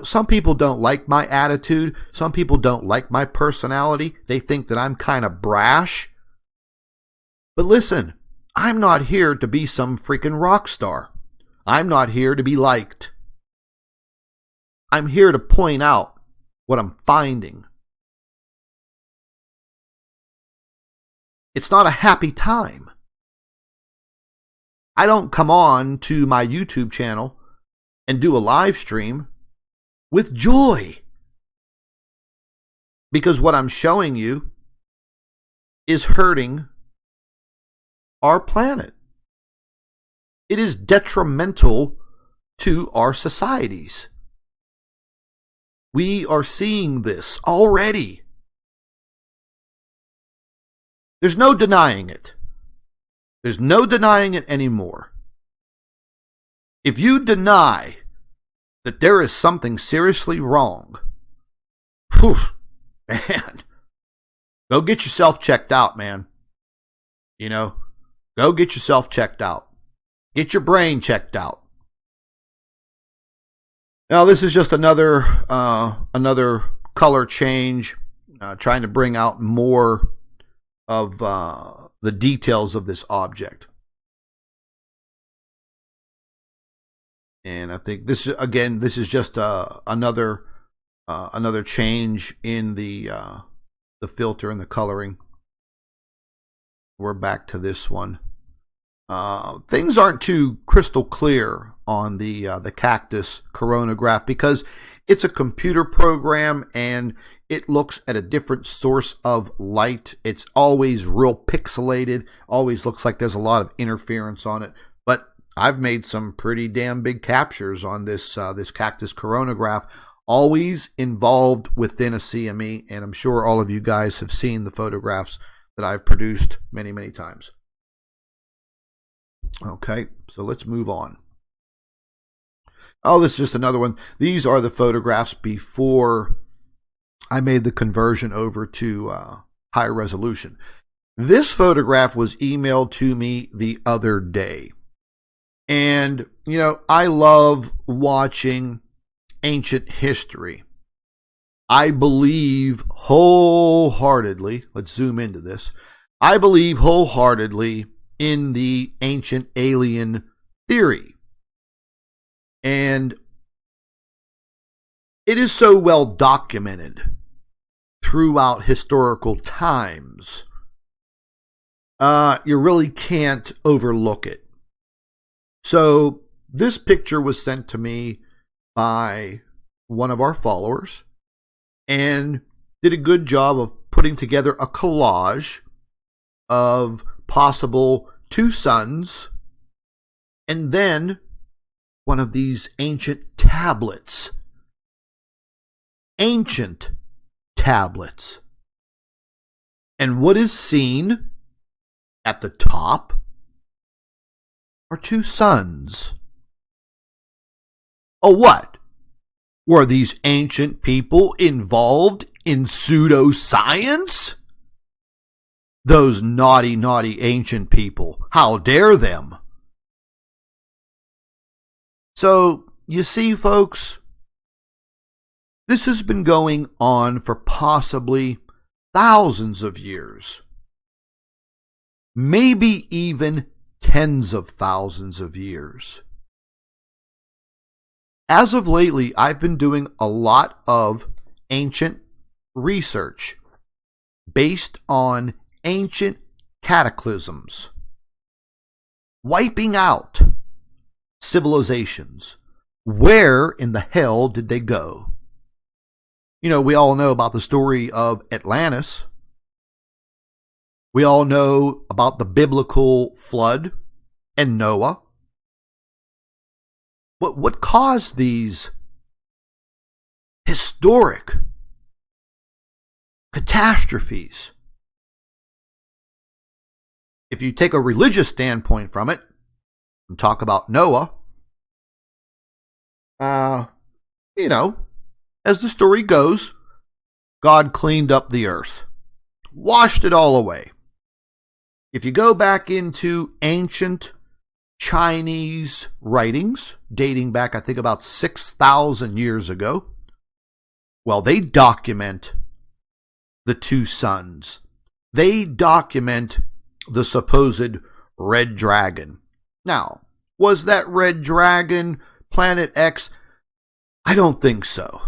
some people don't like my attitude. Some people don't like my personality. They think that I'm kind of brash. But listen, I'm not here to be some freaking rock star. I'm not here to be liked. I'm here to point out what I'm finding. It's not a happy time. I don't come on to my YouTube channel and do a live stream with joy. Because what I'm showing you is hurting our planet. It is detrimental to our societies. We are seeing this already. There's no denying it. There's no denying it anymore. If you deny that there is something seriously wrong, whew, man, go get yourself checked out, man. Go get yourself checked out. Get your brain checked out. Now, this is just another color change, trying to bring out more of the details of this object. And I think this is just another change in the filter and the coloring. We're back to this one. Things aren't too crystal clear on the cactus coronagraph because it's a computer program and it looks at a different source of light. It's always real pixelated, always looks like there's a lot of interference on it. But I've made some pretty damn big captures on this cactus coronagraph, always involved within a CME, and I'm sure all of you guys have seen the photographs that I've produced many, many times. Okay, so let's move on. Oh, this is just another one. These are the photographs before I made the conversion over to high resolution. This photograph was emailed to me the other day. And, I love watching ancient history. I believe wholeheartedly, let's zoom into this. I believe wholeheartedly in the ancient alien theory. And it is so well documented throughout historical times. You really can't overlook it. So this picture was sent to me by one of our followers and did a good job of putting together a collage of possible two suns and then one of these ancient tablets. Ancient tablets. And what is seen at the top are two suns. Oh, what? Were these ancient people involved in pseudoscience? Those naughty, naughty ancient people. How dare them? So, you see, folks, this has been going on for possibly thousands of years. Maybe even tens of thousands of years. As of lately, I've been doing a lot of ancient research based on ancient cataclysms, wiping out civilizations. Where in the hell did they go? You know, we all know about the story of Atlantis. We all know about the biblical flood and Noah. What caused these historic catastrophes? If you take a religious standpoint from it and talk about Noah, you know, as the story goes, God cleaned up the earth, washed it all away. If you go back into ancient Chinese writings, dating back, I think, about 6,000 years ago, well, they document the two suns. They document the supposed red dragon. Now, was that red dragon Planet X? I don't think so.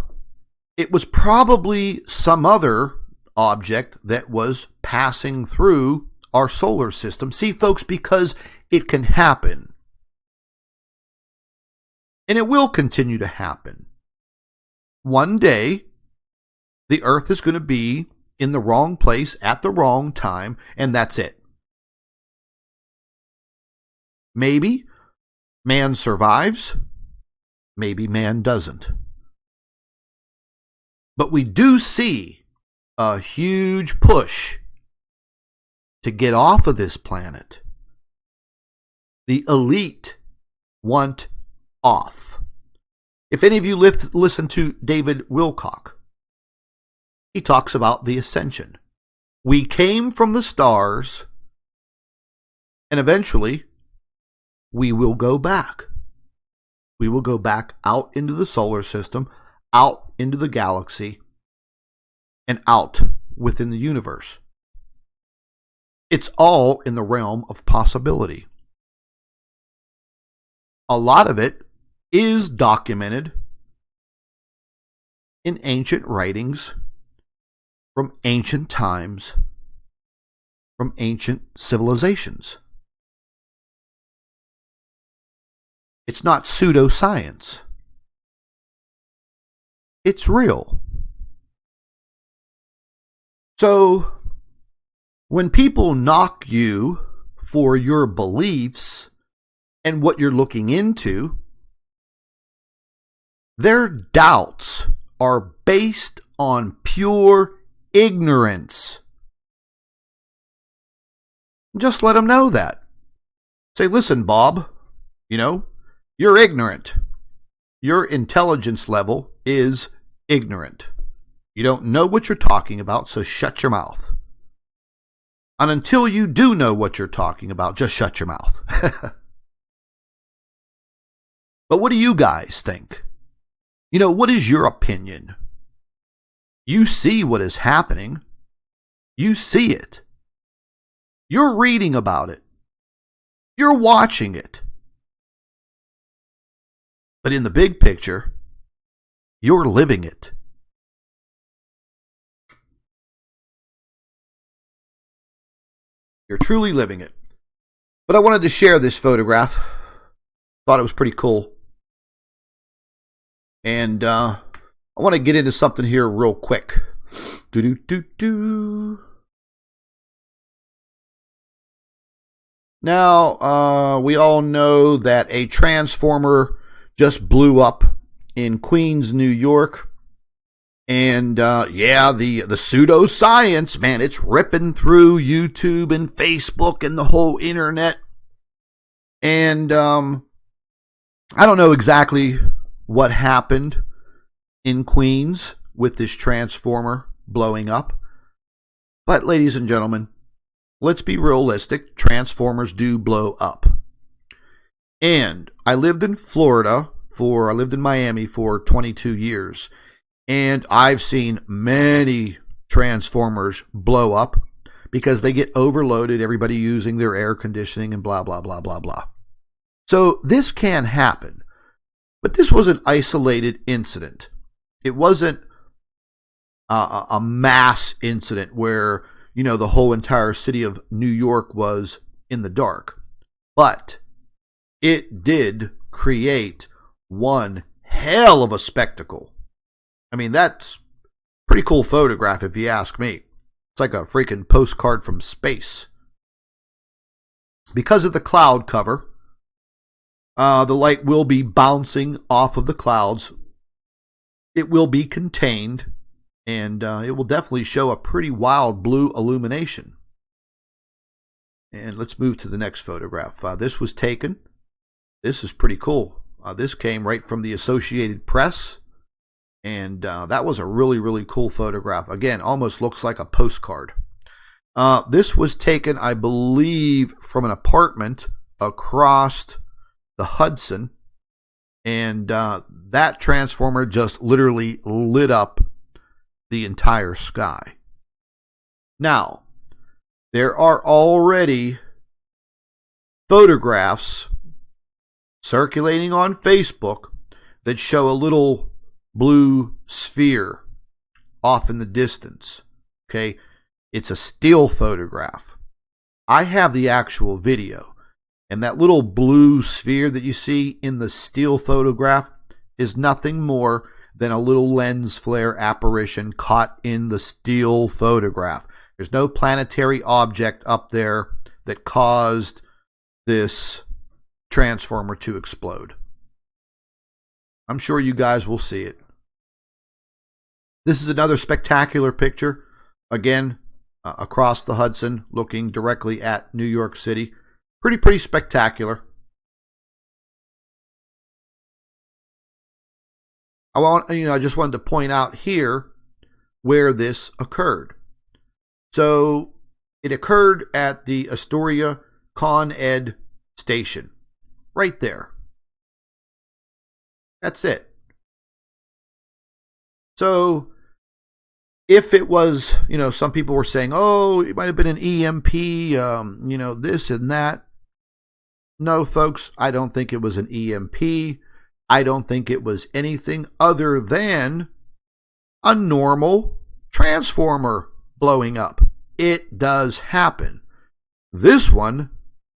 It was probably some other object that was passing through our solar system. See, folks, because it can happen. And it will continue to happen. One day, the Earth is going to be in the wrong place at the wrong time, and that's it. Maybe man survives, maybe man doesn't. But we do see a huge push to get off of this planet. The elite want off. If any of you listen to David Wilcock, he talks about the ascension. We came from the stars, and eventually we will go back. We will go back out into the solar system, out into the galaxy, and out within the universe. It's all in the realm of possibility. A lot of it is documented in ancient writings from ancient times, from ancient civilizations. It's not pseudoscience. It's real. So, when people knock you for your beliefs and what you're looking into, their doubts are based on pure ignorance. Just let them know that. Say, listen, Bob, you're ignorant. Your intelligence level is ignorant. You don't know what you're talking about, so shut your mouth. And until you do know what you're talking about, just shut your mouth. But what do you guys think? What is your opinion? You see what is happening. You see it. You're reading about it. You're watching it. But in the big picture, you're living it. You're truly living it. But I wanted to share this photograph. Thought it was pretty cool. And I want to get into something here real quick. Now, we all know that a transformer just blew up in Queens, New York. And yeah, the pseudoscience, man, it's ripping through YouTube and Facebook and the whole internet. And I don't know exactly what happened in Queens with this transformer blowing up. But ladies and gentlemen, let's be realistic. Transformers do blow up. And I lived in Miami for 22 years. And I've seen many transformers blow up because they get overloaded, everybody using their air conditioning and blah, blah, blah, blah, blah. So this can happen. But this was an isolated incident. It wasn't a mass incident where, the whole entire city of New York was in the dark. But it did create one hell of a spectacle. I mean, that's a pretty cool photograph if you ask me. It's like a freaking postcard from space. Because of the cloud cover, the light will be bouncing off of the clouds. It will be contained, and it will definitely show a pretty wild blue illumination. And let's move to the next photograph. This was taken. This is pretty cool. This came right from the Associated Press. And that was a really, really cool photograph. Again, almost looks like a postcard. This was taken, I believe, from an apartment across the Hudson. And that transformer just literally lit up the entire sky. Now, there are already photographs circulating on Facebook that show a little blue sphere off in the distance. Okay, it's a still photograph. I have the actual video, and that little blue sphere that you see in the still photograph is nothing more than a little lens flare apparition caught in the still photograph. There's no planetary object up there that caused this transformer to explode. I'm sure you guys will see it. This is another spectacular picture. Again, across the Hudson, looking directly at New York City. Pretty spectacular. I just wanted to point out here where this occurred. So it occurred at the Astoria Con Ed station, right there. That's it. So if it was, some people were saying, oh, it might have been an EMP, this and that. No, folks, I don't think it was an EMP. I don't think it was anything other than a normal transformer blowing up. It does happen. This one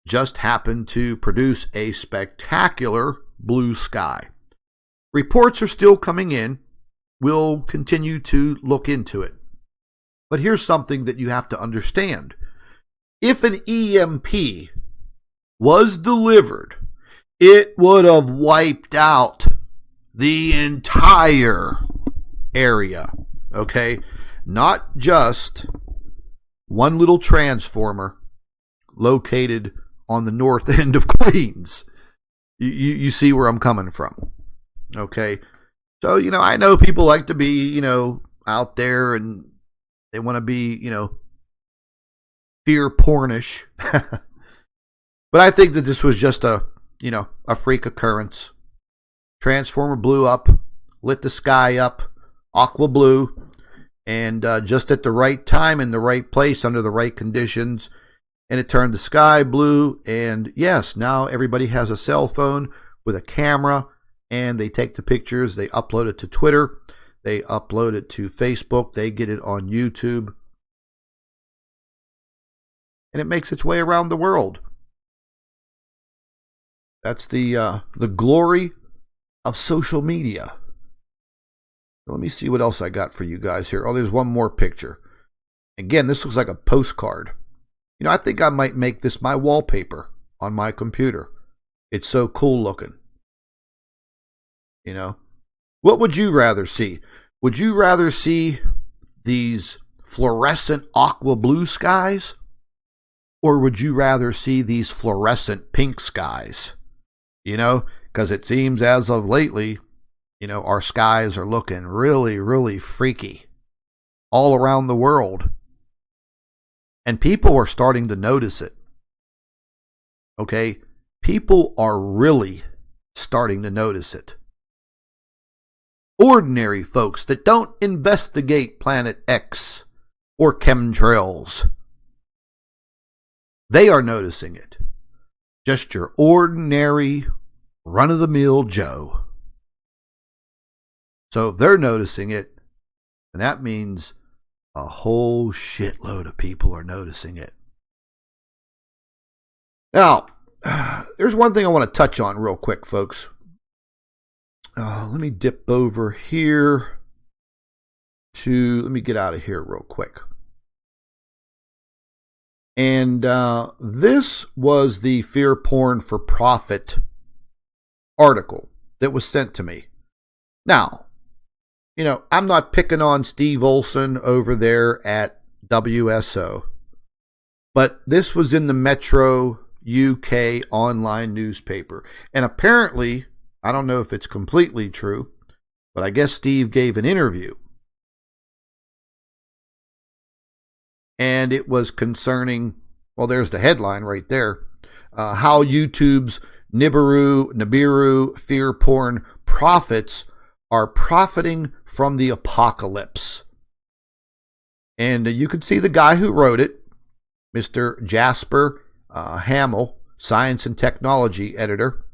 just happened to produce a spectacular blue sky. Reports are still coming in. We'll continue to look into it. But here's something that you have to understand. If an EMP was delivered, it would have wiped out the entire area. Okay? Not just one little transformer located on the north end of Queens. You see where I'm coming from. Okay? So, I know people like to be, out there and they want to be, fear pornish. But I think that this was just a freak occurrence. Transformer blew up, lit the sky up aqua blue, and just at the right time in the right place under the right conditions, and it turned the sky blue. And yes, now everybody has a cell phone with a camera, and they take the pictures, they upload it to Twitter, they upload it to Facebook, they get it on YouTube, and it makes its way around the world. That's the glory of social media. Let me see what else I got for you guys here. Oh, there's one more picture. Again, this looks like a postcard. You know, I think I might make this my wallpaper on my computer. It's so cool looking. You know, what would you rather see? Would you rather see these fluorescent aqua blue skies? Or would you rather see these fluorescent pink skies? You know, because it seems as of lately, you know, our skies are looking really, really freaky all around the world. And people are starting to notice it. Okay? People are really starting to notice it. Ordinary folks that don't investigate Planet X or chemtrails, they are noticing it. Just your ordinary, run-of-the-mill Joe. So if they're noticing it, then that means a whole shitload of people are noticing it. Now, there's one thing I want to touch on real quick, folks. Let me dip over here let me get out of here real quick. And this was the Fear Porn for Profit article that was sent to me. Now, you know, I'm not picking on Steve Olson over there at WSO, but this was in the Metro UK online newspaper. And apparently, I don't know if it's completely true, but I guess Steve gave an interview. And it was concerning, well, there's the headline right there, how YouTube's Nibiru fear porn prophets are profiting from the apocalypse. And you could see the guy who wrote it, Mr. Jasper Hamill, Science and Technology editor.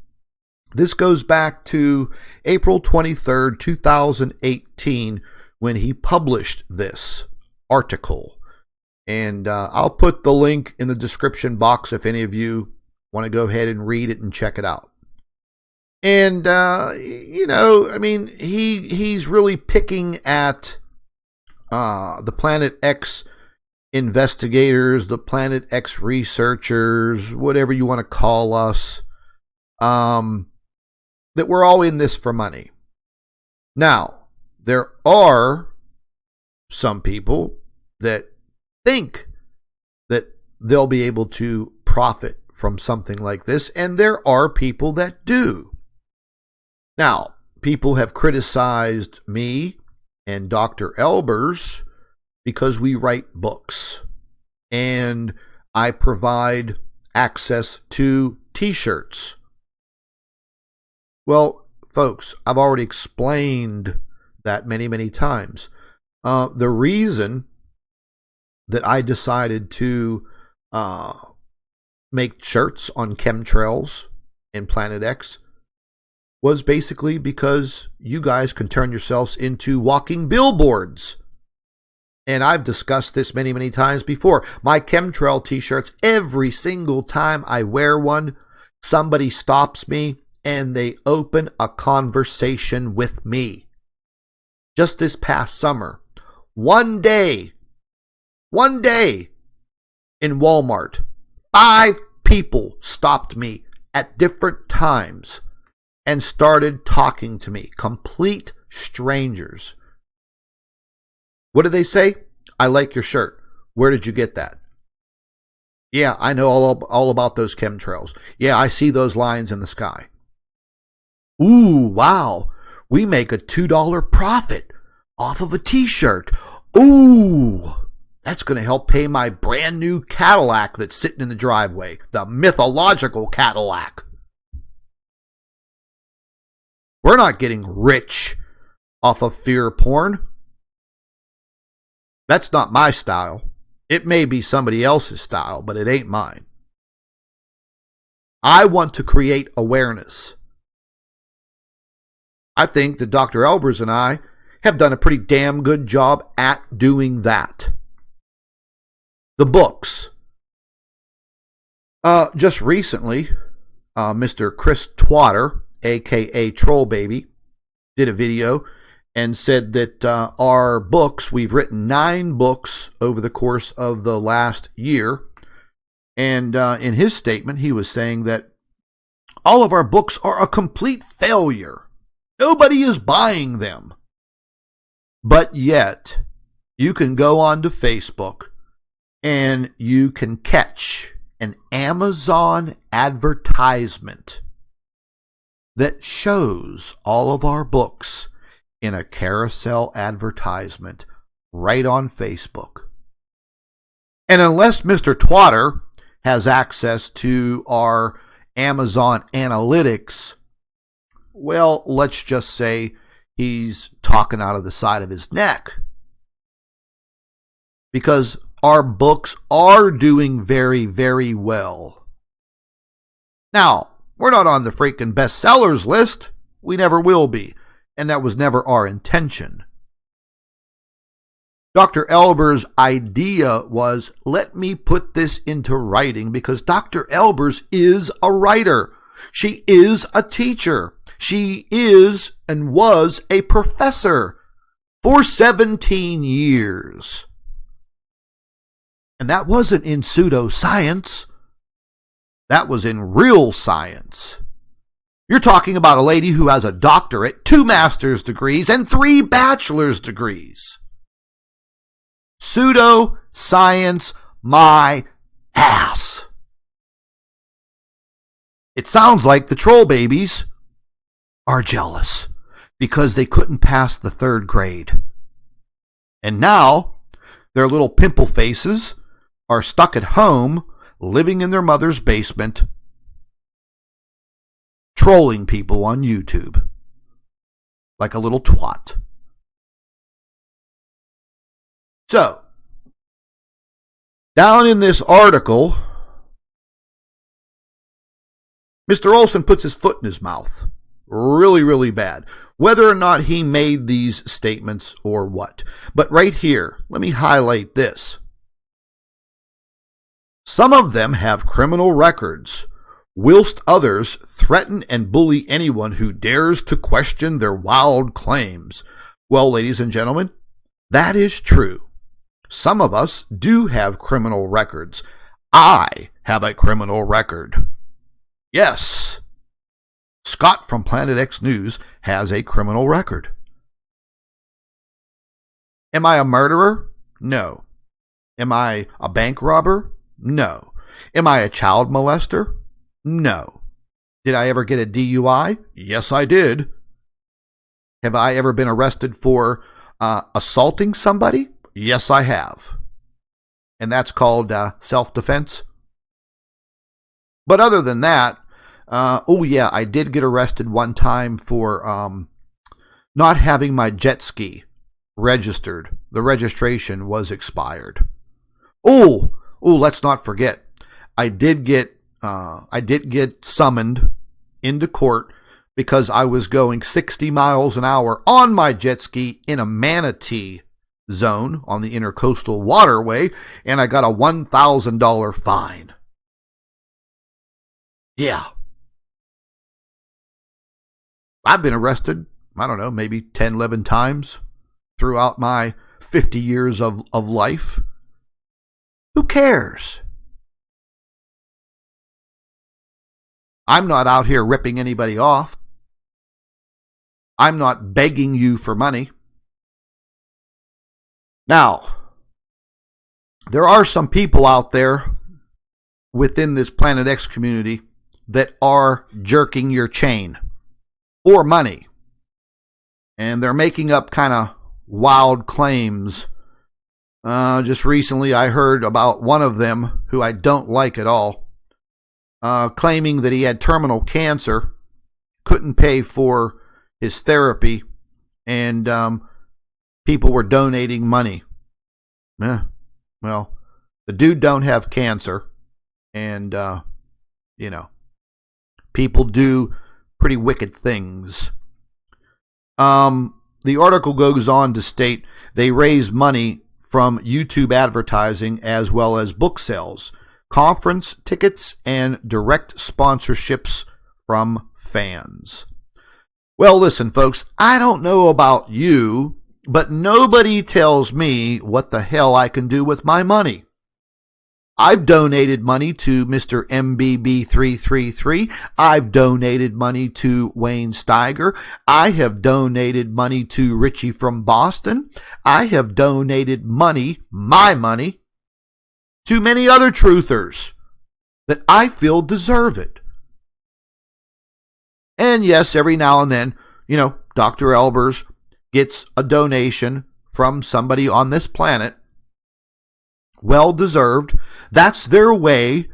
This goes back to April 23rd, 2018, when he published this article. And I'll put the link in the description box if any of you want to go ahead and read it and check it out. And, you know, I mean, he's really picking at the Planet X investigators, the Planet X researchers, whatever you want to call us, that we're all in this for money. Now, there are some people that think that they'll be able to profit from something like this, and there are people that do. Now, people have criticized me and Dr. Albers because we write books, and I provide access to t-shirts. Well, folks, I've already explained that many, many times. The reason that I decided to make shirts on chemtrails and Planet X was basically because you guys can turn yourselves into walking billboards. And I've discussed this many, many times before. My chemtrail t-shirts, every single time I wear one, somebody stops me and they open a conversation with me. Just this past summer, one day in Walmart, 5 people stopped me at different times and started talking to me, complete strangers. What did they say? I like your shirt. Where did you get that? Yeah, I know all about those chemtrails. Yeah, I see those lines in the sky. Ooh, wow. We make a $2 profit off of a t-shirt. Ooh, that's going to help pay my brand new Cadillac that's sitting in the driveway. The mythological Cadillac. We're not getting rich off of fear porn. That's not my style. It may be somebody else's style, but it ain't mine. I want to create awareness. I think that Dr. Albers and I have done a pretty damn good job at doing that. The books. Just recently, Mr. Chris Twatter, aka Troll Baby, did a video and said that our books, we've written 9 books over the course of the last year. And in his statement, he was saying that all of our books are a complete failure. Nobody is buying them. But yet, you can go onto Facebook and you can catch an Amazon advertisement that shows all of our books in a carousel advertisement right on Facebook. And unless Mr. Twatter has access to our Amazon analytics, well, let's just say he's talking out of the side of his neck. Because our books are doing very, very well. Now, we're not on the freaking bestsellers list. We never will be. And that was never our intention. Dr. Albers' idea was, let me put this into writing, because Dr. Albers is a writer. She is a teacher. She is and was a professor for 17 years. And that wasn't in pseudoscience. That was in real science. You're talking about a lady who has a doctorate, 2 master's degrees, and 3 bachelor's degrees. Pseudoscience, my ass. It sounds like the troll babies are jealous because they couldn't pass the 3rd grade. And now their little pimple faces are stuck at home, living in their mother's basement, trolling people on YouTube like a little twat. So, down in this article, Mr. Olson puts his foot in his mouth. Really, really bad. Whether or not he made these statements or what. But right here, let me highlight this. Some of them have criminal records, whilst others threaten and bully anyone who dares to question their wild claims. Well, ladies and gentlemen, that is true. Some of us do have criminal records. I have a criminal record. Yes. Scott from Planet X News has a criminal record. Am I a murderer? No. Am I a bank robber? No. Am I a child molester? No. Did I ever get a DUI? Yes, I did. Have I ever been arrested for assaulting somebody? Yes, I have. And that's called self-defense. But other than that, I did get arrested one time for not having my jet ski registered. The registration was expired. Let's not forget. I did get summoned into court because I was going 60 miles an hour on my jet ski in a manatee zone on the intercoastal waterway, and I got a $1,000 fine. Yeah. I've been arrested, I don't know, maybe 10, 11 times throughout my 50 years of life. Who cares? I'm not out here ripping anybody off. I'm not begging you for money. Now, there are some people out there within this Planet X community that are jerking your chain for money. And they're making up kind of wild claims. Just recently I heard about one of them who I don't like at all, claiming that he had terminal cancer, couldn't pay for his therapy, and people were donating money. Well, the dude don't have cancer, and people do pretty wicked things. The article goes on to state they raise money from YouTube advertising as well as book sales, conference tickets, and direct sponsorships from fans. Well, listen, folks, I don't know about you, but nobody tells me what the hell I can do with my money. I've donated money to Mr. MBB333. I've donated money to Wayne Steiger. I have donated money to Richie from Boston. I have donated money, my money, to many other truthers that I feel deserve it. And yes, every now and then, Dr. Albers gets a donation from somebody on this planet. Well deserved. That's their way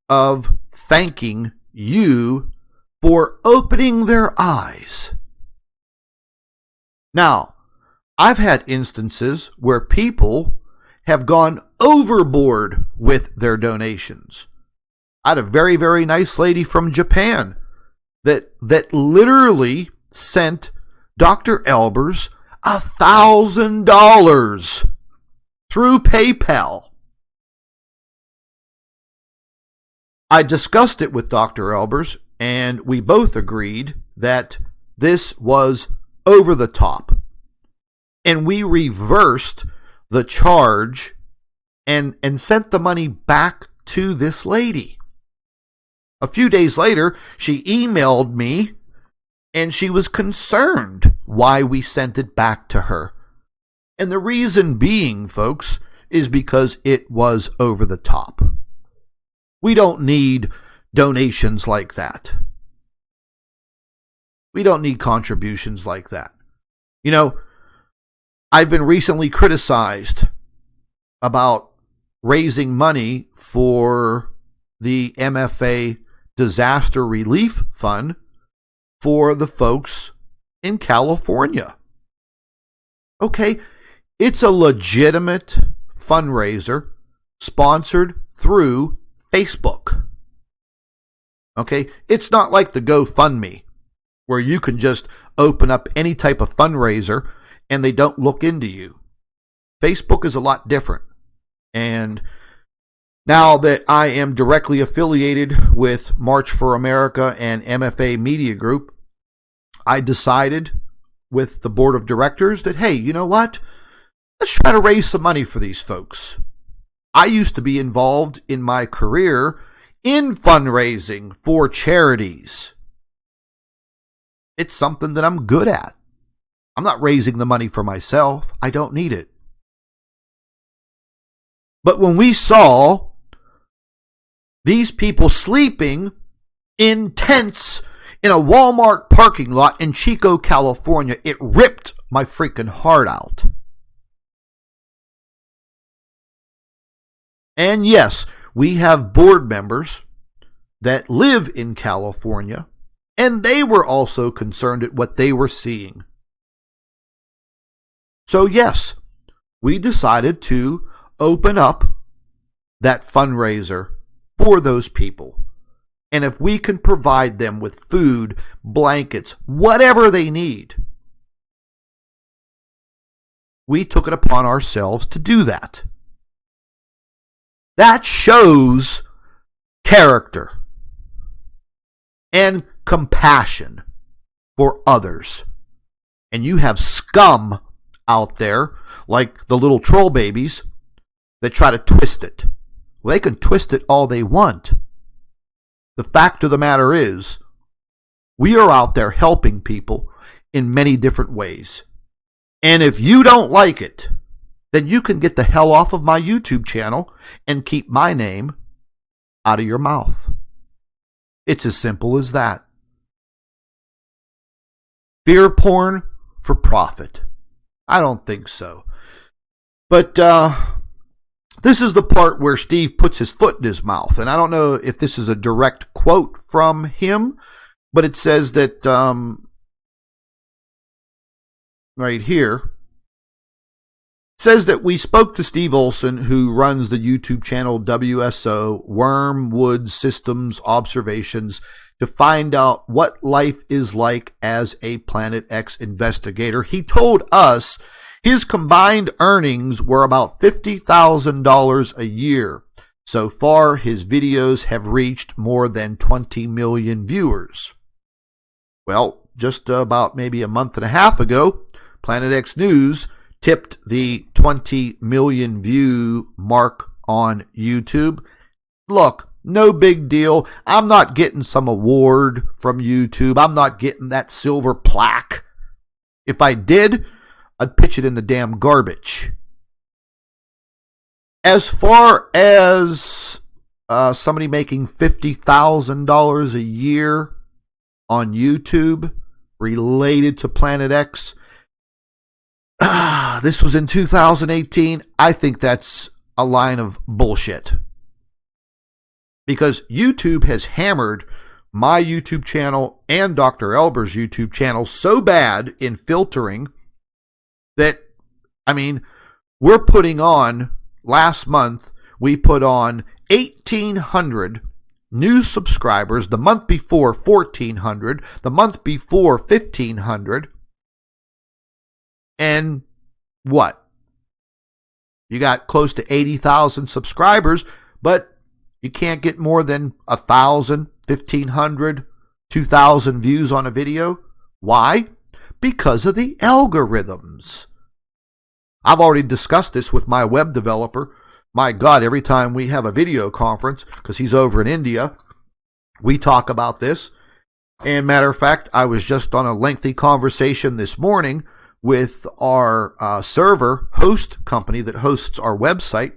of thanking you for opening their eyes. Now, I've had instances where people have gone overboard with their donations. I had a very, very nice lady from Japan that literally sent Dr. Albers $1,000 through PayPal. I discussed it with Dr. Albers, and we both agreed that this was over the top. And we reversed the charge and sent the money back to this lady. A few days later, she emailed me, and she was concerned why we sent it back to her. And the reason being, folks, is because it was over the top. We don't need donations like that. We don't need contributions like that. I've been recently criticized about raising money for the MFA Disaster Relief Fund for the folks in California. Okay, it's a legitimate fundraiser sponsored through Facebook. Okay, it's not like the GoFundMe where you can just open up any type of fundraiser and they don't look into you. Facebook is a lot different. And now that I am directly affiliated with March for America and MFA Media Group, I decided with the board of directors that, hey, you know what? Let's try to raise some money for these folks. I used to be involved in my career in fundraising for charities. It's something that I'm good at. I'm not raising the money for myself. I don't need it. But when we saw these people sleeping in tents in a Walmart parking lot in Chico, California, it ripped my freaking heart out. And yes, we have board members that live in California, and they were also concerned at what they were seeing. So yes, we decided to open up that fundraiser for those people. And if we can provide them with food, blankets, whatever they need, we took it upon ourselves to do that. That shows character and compassion for others. And you have scum out there, like the little troll babies, that try to twist it. Well, they can twist it all they want. The fact of the matter is, we are out there helping people in many different ways. And if you don't like it, then you can get the hell off of my YouTube channel and keep my name out of your mouth. It's as simple as that. Fear porn for profit? I don't think so. But this is the part where Steve puts his foot in his mouth. And I don't know if this is a direct quote from him, but it says that right here, says that we spoke to Steve Olson, who runs the YouTube channel WSO, Wormwood Systems Observations, to find out what life is like as a Planet X investigator. He told us his combined earnings were about $50,000 a year. So far, his videos have reached more than 20 million viewers. Well, just about maybe a month and a half ago, Planet X News tipped the 20 million view mark on YouTube. Look, no big deal. I'm not getting some award from YouTube. I'm not getting that silver plaque. If I did, I'd pitch it in the damn garbage. As far as somebody making $50,000 a year on YouTube related to Planet X, this was in 2018. I think that's a line of bullshit. Because YouTube has hammered my YouTube channel and Dr. Albers' YouTube channel so bad in filtering that, I mean, we're putting on, last month, we put on 1,800 new subscribers. The month before, 1,400. The month before, 1,500. And what? You got close to 80,000 subscribers, but you can't get more than 1,000, 1,500, 2,000 views on a video. Why? Because of the algorithms. I've already discussed this with my web developer. My God, every time we have a video conference, because he's over in India, we talk about this. And matter of fact, I was just on a lengthy conversation this morning with our server host company that hosts our website.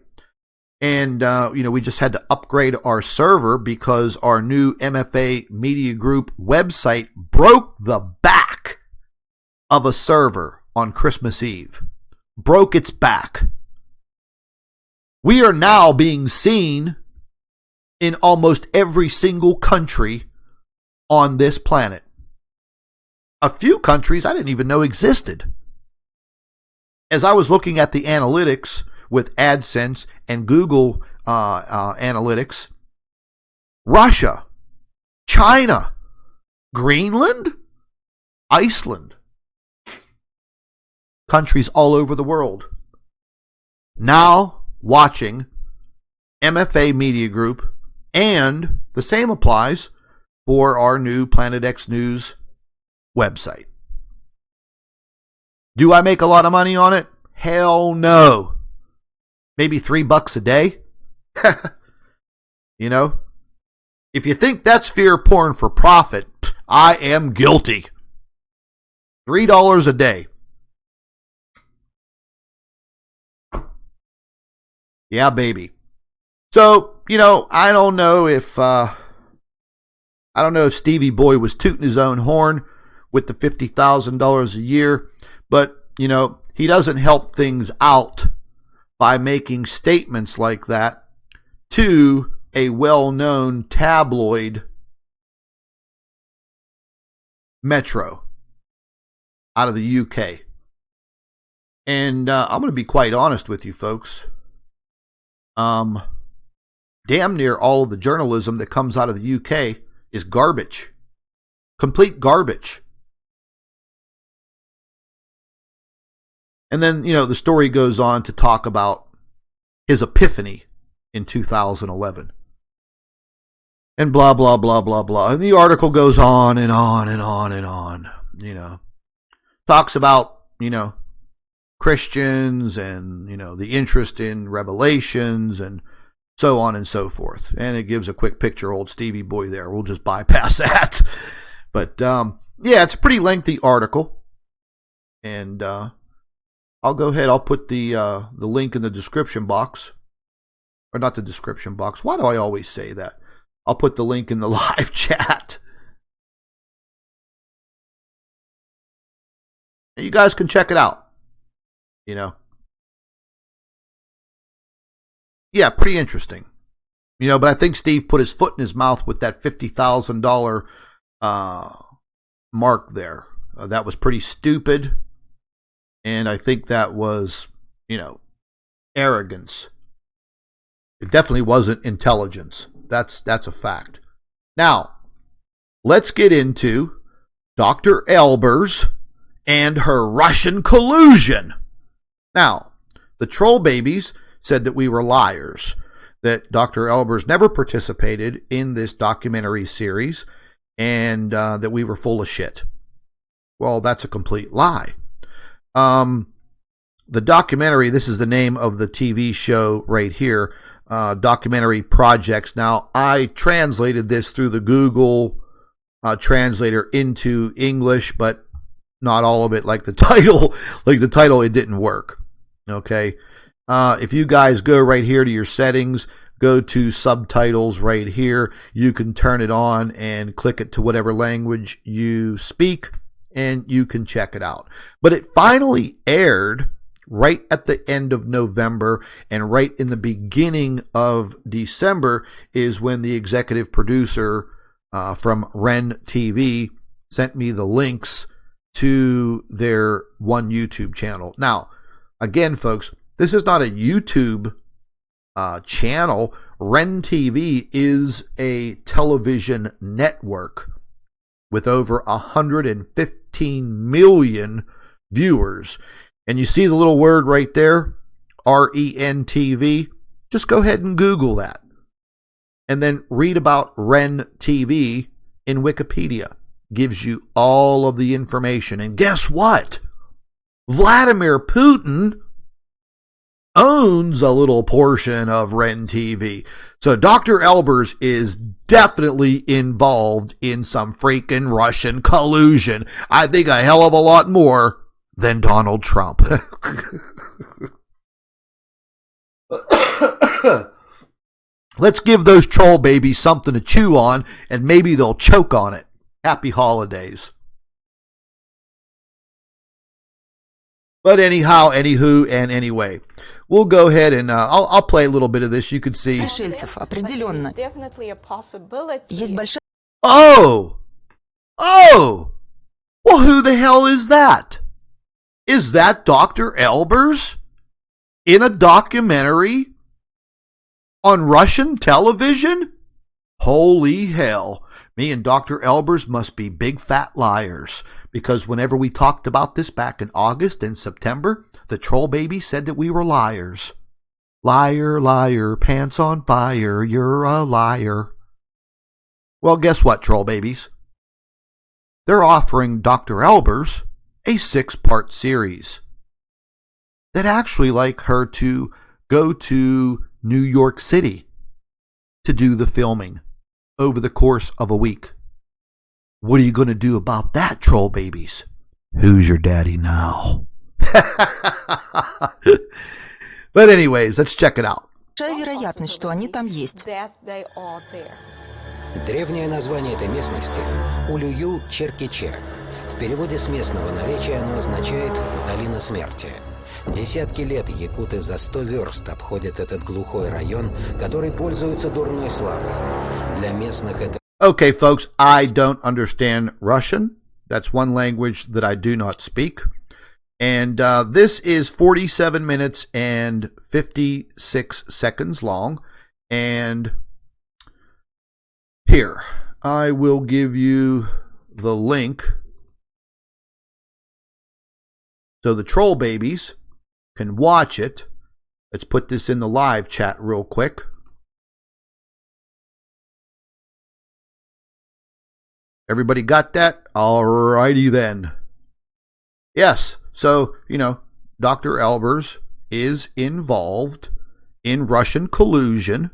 And, we just had to upgrade our server because our new MFA Media Group website broke the back of a server on Christmas Eve. Broke its back. We are now being seen in almost every single country on this planet. A few countries I didn't even know existed. As I was looking at the analytics with AdSense and Google Analytics, Russia, China, Greenland, Iceland, countries all over the world now watching MFA Media Group, and the same applies for our new Planet X News website. Do I make a lot of money on it? Hell no. Maybe $3 a day. If you think that's fear porn for profit, I am guilty. $3 a day. Yeah, baby. So, I don't know if Stevie Boy was tooting his own horn with the $50,000 a year, but, he doesn't help things out by making statements like that to a well-known tabloid, Metro, out of the UK. And I'm going to be quite honest with you folks. Damn near all of the journalism that comes out of the UK is garbage. Complete garbage. And then, the story goes on to talk about his epiphany in 2011. And blah, blah, blah, blah, blah. And the article goes on and on and on and on, Talks about, Christians and, the interest in revelations and so on and so forth. And it gives a quick picture of old Stevie Boy there. We'll just bypass that. But, it's a pretty lengthy article. And I'll go ahead. I'll put the link in the description box. Or not the description box. Why do I always say that? I'll put the link in the live chat. And you guys can check it out. Yeah, pretty interesting. But I think Steve put his foot in his mouth with that $50,000 mark there. That was pretty stupid. And I think that was, arrogance. It definitely wasn't intelligence. That's a fact. Now, let's get into Dr. Albers and her Russian collusion. Now, the troll babies said that we were liars, that Dr. Albers never participated in this documentary series, and that we were full of shit. Well, that's a complete lie. The documentary, this is the name of the TV show right here, Documentary Projects. Now, I translated this through the Google translator into English, but not all of it. Like the title, it didn't work. Okay. If you guys go right here to your settings, go to subtitles right here, you can turn it on and click it to whatever language you speak, and you can check it out. But it finally aired right at the end of November, and right in the beginning of December is when the executive producer from Ren TV sent me the links to their one YouTube channel. Now, again, folks, this is not a YouTube channel. Ren TV is a television network with over 115 million viewers. And you see the little word right there, REN TV. Just go ahead and Google that. And then read about Ren TV in Wikipedia. Gives you all of the information. And guess what? Vladimir Putin owns a little portion of Ren TV. So Dr. Albers is definitely involved in some freaking Russian collusion. I think a hell of a lot more than Donald Trump. Let's give those troll babies something to chew on, and maybe they'll choke on it. Happy holidays. But anyhow, anywho, and anyway, we'll go ahead and I'll play a little bit of this. You can see. Oh! Well, who the hell is that? Is that Dr. Albers in a documentary on Russian television? Holy hell. Me and Dr. Albers must be big fat liars, because whenever we talked about this back in August and September, the troll baby said that we were liars. Liar, liar, pants on fire, you're a liar. Well, guess what, troll babies? They're offering Dr. Albers a 6-part series. They'd actually like her to go to New York City to do the filming over the course of a week. What are you going to do about that, troll babies? Who's your daddy now? But anyways, let's check it out. Вероятность, что они там есть. Древнее название этой местности – Улюю-Черкичех. В переводе с местного наречия оно означает «долина смерти». Десятки лет якуты за 100 верст обходят этот глухой район, который пользуется дурной славой. Для местных это... Okay, folks, I don't understand Russian. That's one language that I do not speak. And this is 47 minutes and 56 seconds long. And here, I will give you the link so the troll babies can watch it. Let's put this in the live chat real quick. Everybody got that? Alrighty then. Yes, so, Dr. Albers is involved in Russian collusion.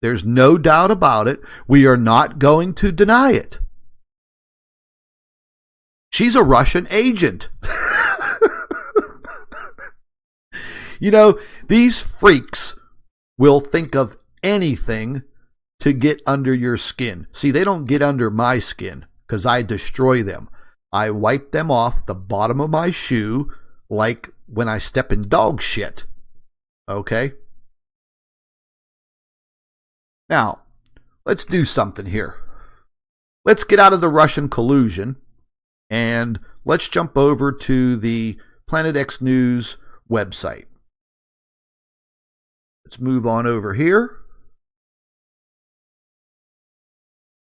There's no doubt about it. We are not going to deny it. She's a Russian agent. These freaks will think of anything to get under your skin. See, they don't get under my skin because I destroy them. I wipe them off the bottom of my shoe like when I step in dog shit. Okay? Now, let's do something here. Let's get out of the Russian collusion and let's jump over to the Planet X News website. Let's move on over here.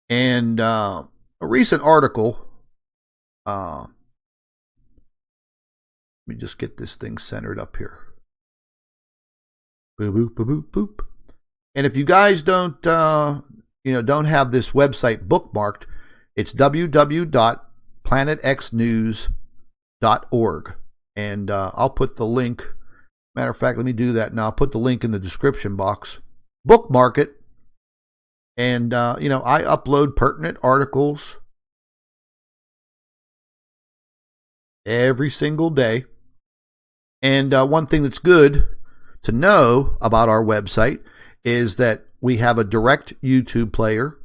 And a recent article, let me just get this thing centered up here. Boop, boop, boop, boop, boop. And if you guys don't have this website bookmarked, it's www.planetxnews.org. And I'll put the link. Matter of fact, let me do that now. I'll put the link in the description box. Bookmark it. And, I upload pertinent articles every single day. And one thing that's good to know about our website is that we have a direct YouTube player.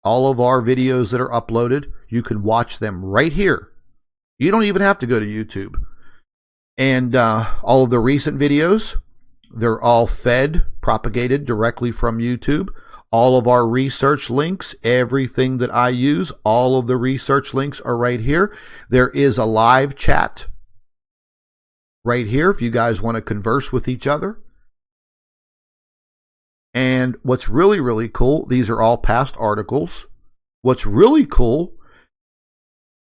All of our videos that are uploaded, you can watch them right here. You don't even have to go to YouTube. And all of the recent videos, they're all propagated directly from YouTube. All of our research links, everything that I use, all of the research links are right here. There is a live chat right here if you guys want to converse with each other. And what's really, really cool, these are all past articles. What's really cool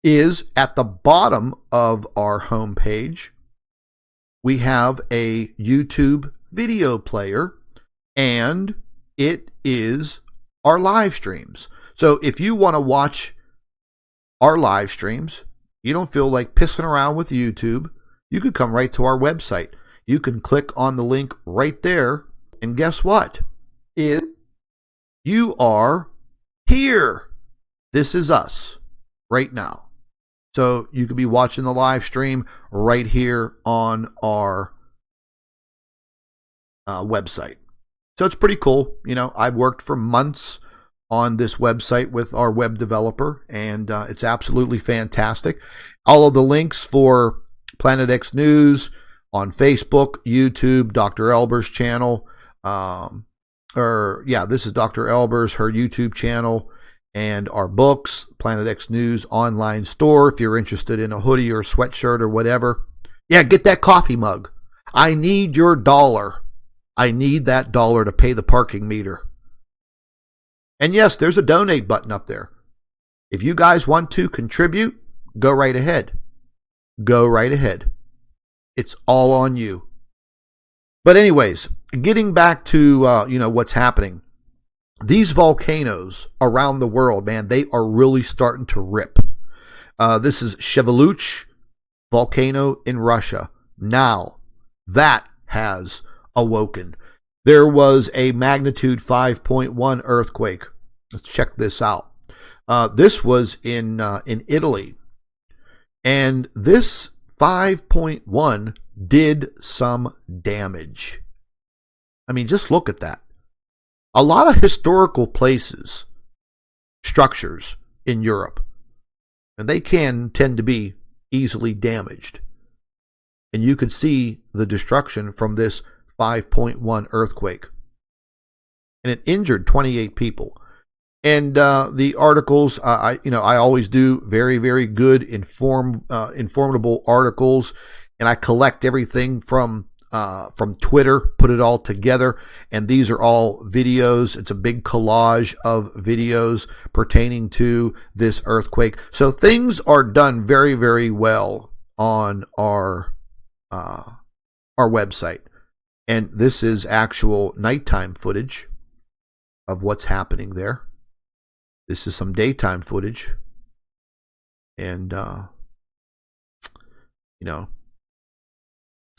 is at the bottom of our homepage, we have a YouTube video player, and it is our live streams. So if you want to watch our live streams, you don't feel like pissing around with YouTube, you could come right to our website. You can click on the link right there, and guess what? You are here. This is us right now. So you could be watching the live stream right here on our website. So it's pretty cool. I've worked for months on this website with our web developer, and it's absolutely fantastic. All of the links for Planet X News on Facebook, YouTube, Dr. Albers' channel, this is Dr. Albers, her YouTube channel, and our books, Planet X News online store. If you're interested in a hoodie or a sweatshirt or whatever, get that coffee mug. I need your $1. I need that $1 to pay the parking meter. And yes, there's a donate button up there. If you guys want to contribute, go right ahead. Go right ahead. It's all on you. But anyways, getting back to what's happening. These volcanoes around the world, man, they are really starting to rip. This is Sheveluch volcano in Russia. Now, that has awoken. There was a magnitude 5.1 earthquake. Let's check this out. This was in Italy. And this 5.1 did some damage. I mean, just look at that. A lot of historical places, structures in Europe, and they can tend to be easily damaged. And you could see the destruction from this 5.1 earthquake. And it injured 28 people. And the articles, I always do very, very good informative articles, and I collect everything from Twitter, put it all together, and these are all videos. It's a big collage of videos pertaining to this earthquake. So things are done very, very well on our website. And this is actual nighttime footage of what's happening there. This is some daytime footage. And, it's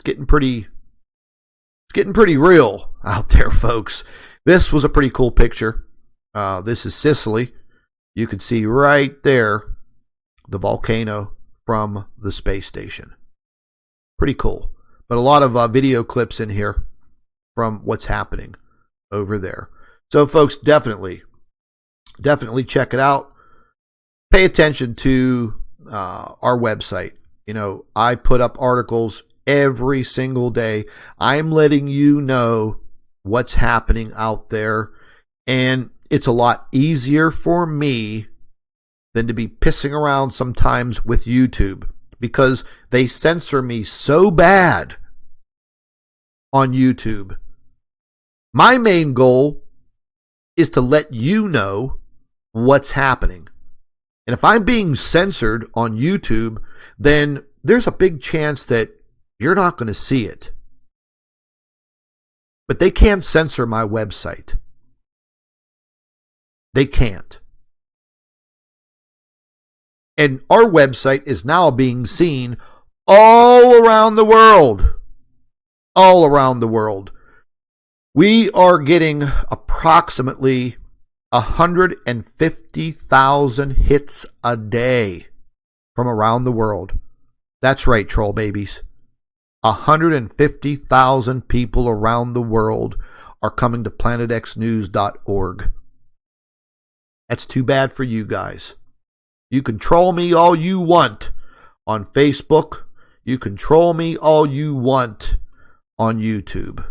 getting pretty real out there, folks. This was a pretty cool picture. This is Sicily. You can see right there the volcano from the space station. Pretty cool. But a lot of video clips in here from what's happening over there. So, folks, definitely check it out. Pay attention to our website. I put up articles every single day. I'm letting you know what's happening out there. And it's a lot easier for me than to be pissing around sometimes with YouTube. because they censor me so bad on YouTube. My main goal is to let you know what's happening. And if I'm being censored on YouTube, then there's a big chance that you're not going to see it. But they can't censor my website. They can't. And our website is now being seen all around the world. All around the world. We are getting approximately 150,000 hits a day from around the world. That's right, troll babies. 150,000 people around the world are coming to planetxnews.org. That's too bad for you guys. You can troll me all you want on Facebook. You can troll me all you want on YouTube.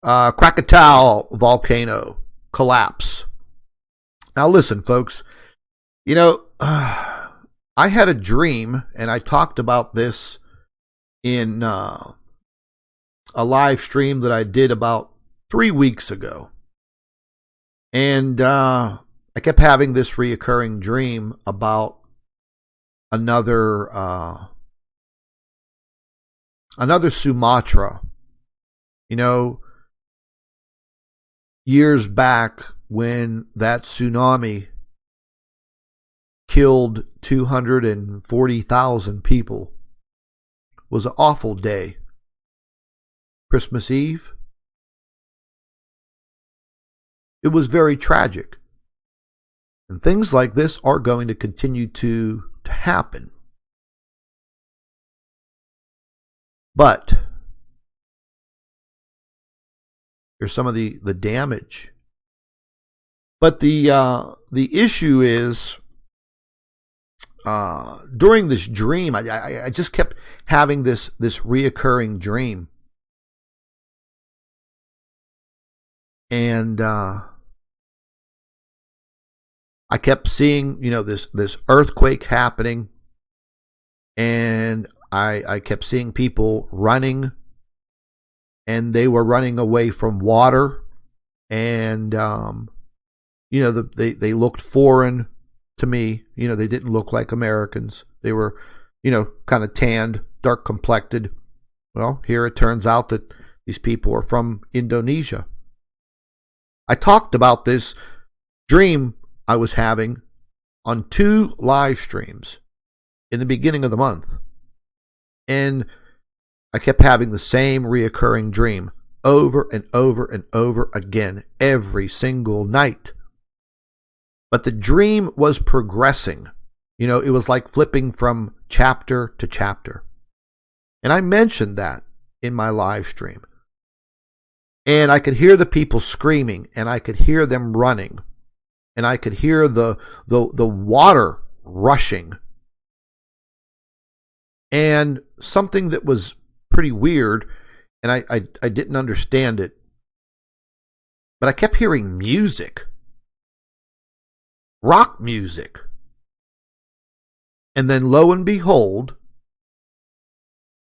Krakatoa volcano collapse. Now listen, folks. You know, I had a dream, and I talked about this in a live stream that I did about 3 weeks ago. And I kept having this reoccurring dream about another Sumatra. You know, years back when that tsunami killed 240,000 people was an awful day. Christmas Eve. It was very tragic. And things like this are going to continue to happen. But here's some of the damage. But the issue is, during this dream, I just kept having this reoccurring dream. And I kept seeing, you know, this earthquake happening, and I kept seeing people running, and they were running away from water, and you know, they looked foreign to me. You know, they didn't look like Americans. They were, you know, kind of tanned, dark complected. Well, here it turns out that these people are from Indonesia. I talked about this dream I was having on 2 live streams in the beginning of the month. And I kept having the same reoccurring dream over and over and over again every single night. But the dream was progressing. You know, it was like flipping from chapter to chapter. And I mentioned that in my live stream. And I could hear the people screaming, and I could hear them running, and I could hear the water rushing. And something that was pretty weird, and I didn't understand it, but I kept hearing music. Rock music. And then lo and behold,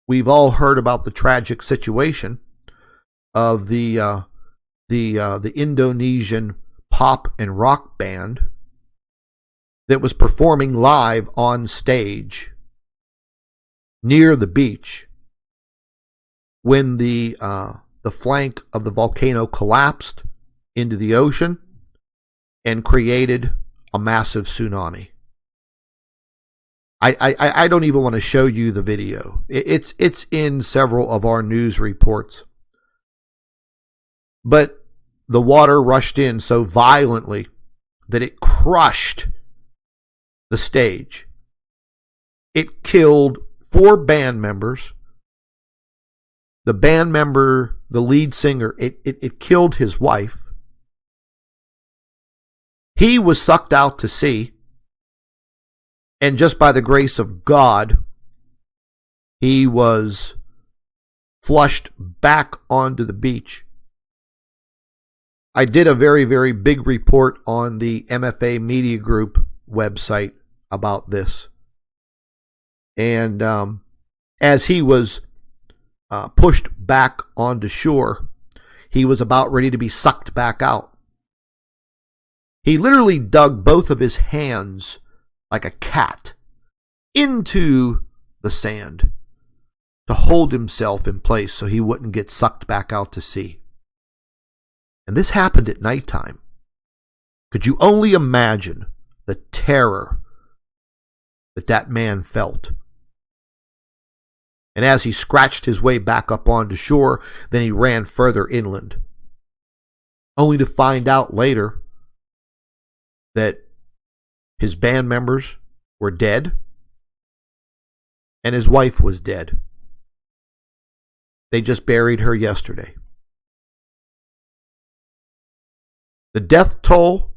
we've all heard about the tragic situation of the Indonesian pop and rock band that was performing live on stage near the beach when the flank of the volcano collapsed into the ocean and created a massive tsunami. I don't even want to show you the video. It's in several of our news reports. But the water rushed in so violently that it crushed the stage. It killed 4 band members. The band member, the lead singer, it killed his wife. He was sucked out to sea. And just by the grace of God, he was flushed back onto the beach. I did a very, very big report on the MFA Media Group website about this. And as he was pushed back onto shore, he was about ready to be sucked back out. He literally dug both of his hands like a cat into the sand to hold himself in place so he wouldn't get sucked back out to sea. And this happened at nighttime. Could you only imagine the terror that that man felt? And as he scratched his way back up onto shore, then he ran further inland, only to find out later that his band members were dead and his wife was dead. They just buried her yesterday. The death toll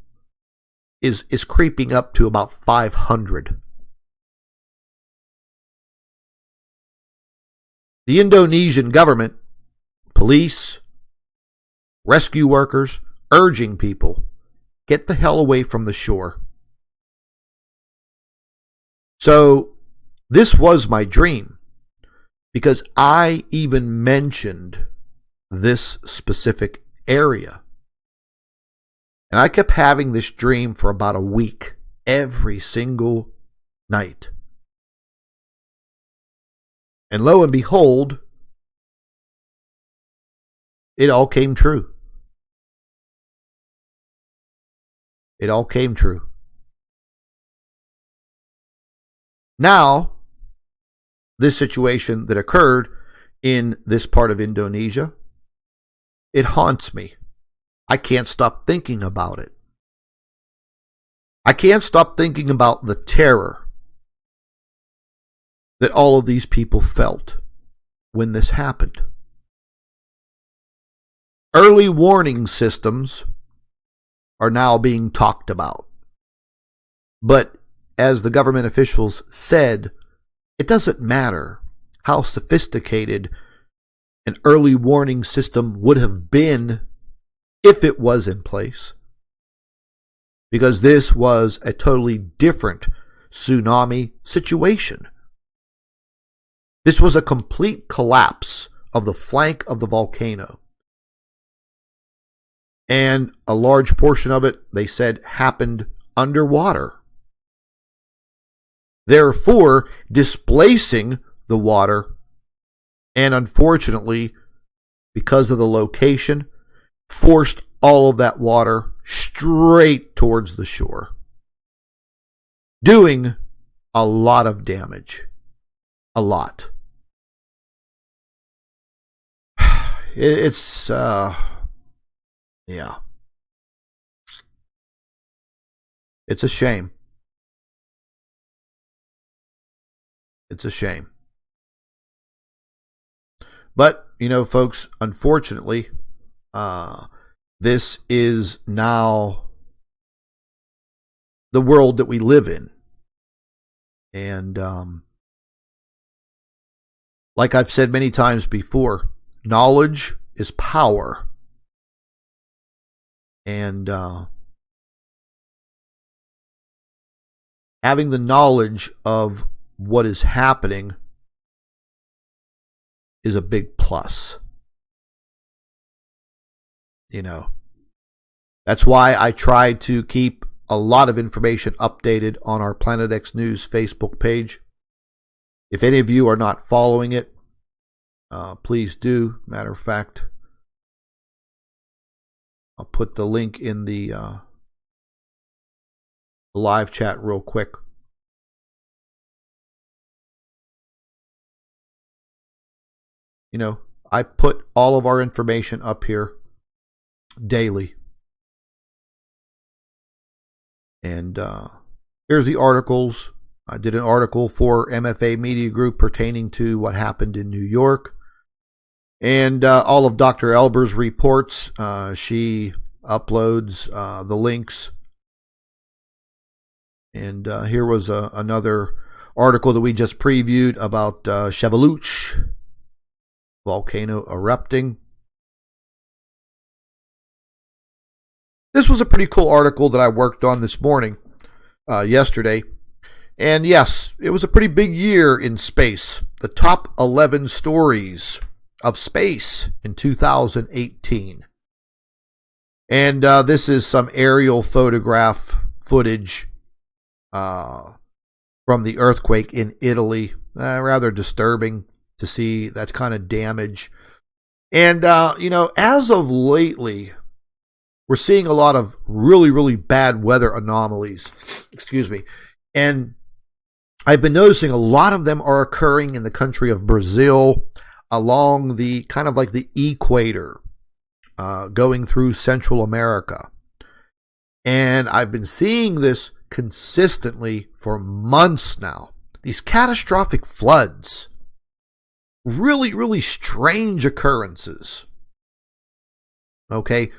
is creeping up to about 500. The Indonesian government, police, rescue workers, urging people, get the hell away from the shore. So this was my dream, because I even mentioned this specific area. And I kept having this dream for about a week, every single night. And lo and behold, it all came true. It all came true. Now, this situation that occurred in this part of Indonesia, it haunts me. I can't stop thinking about it. I can't stop thinking about the terror that all of these people felt when this happened. Early warning systems are now being talked about. But as the government officials said, it doesn't matter how sophisticated an early warning system would have been if it was in place, because this was a totally different tsunami situation. This was a complete collapse of the flank of the volcano. And a large portion of it, they said, happened underwater, therefore displacing the water, and unfortunately, because of the location, forced all of that water straight towards the shore, doing a lot of damage. A lot. It's, yeah. It's a shame. It's a shame. But, you know, folks, unfortunately, this is now the world that we live in. And like I've said many times before, knowledge is power. And having the knowledge of what is happening is a big plus. You know, that's why I try to keep a lot of information updated on our Planet X News Facebook page. If any of you are not following it, please do. Matter of fact, I'll put the link in the live chat real quick. You know, I put all of our information up here daily. And here's the articles. I did an article for MFA Media Group pertaining to what happened in New York. And all of Dr. Albers' reports, she uploads the links. And here was another article that we just previewed about Chevaluch volcano erupting. This was a pretty cool article that I worked on this morning, yesterday. And yes, it was a pretty big year in space. The top 11 stories of space in 2018. And this is some aerial photograph footage from the earthquake in Italy. Rather disturbing to see that kind of damage. And, as of lately, we're seeing a lot of really, really bad weather anomalies. Excuse me. And I've been noticing a lot of them are occurring in the country of Brazil along the kind of like the equator, going through Central America. And I've been seeing this consistently for months now. These catastrophic floods. Really, really strange occurrences. Okay.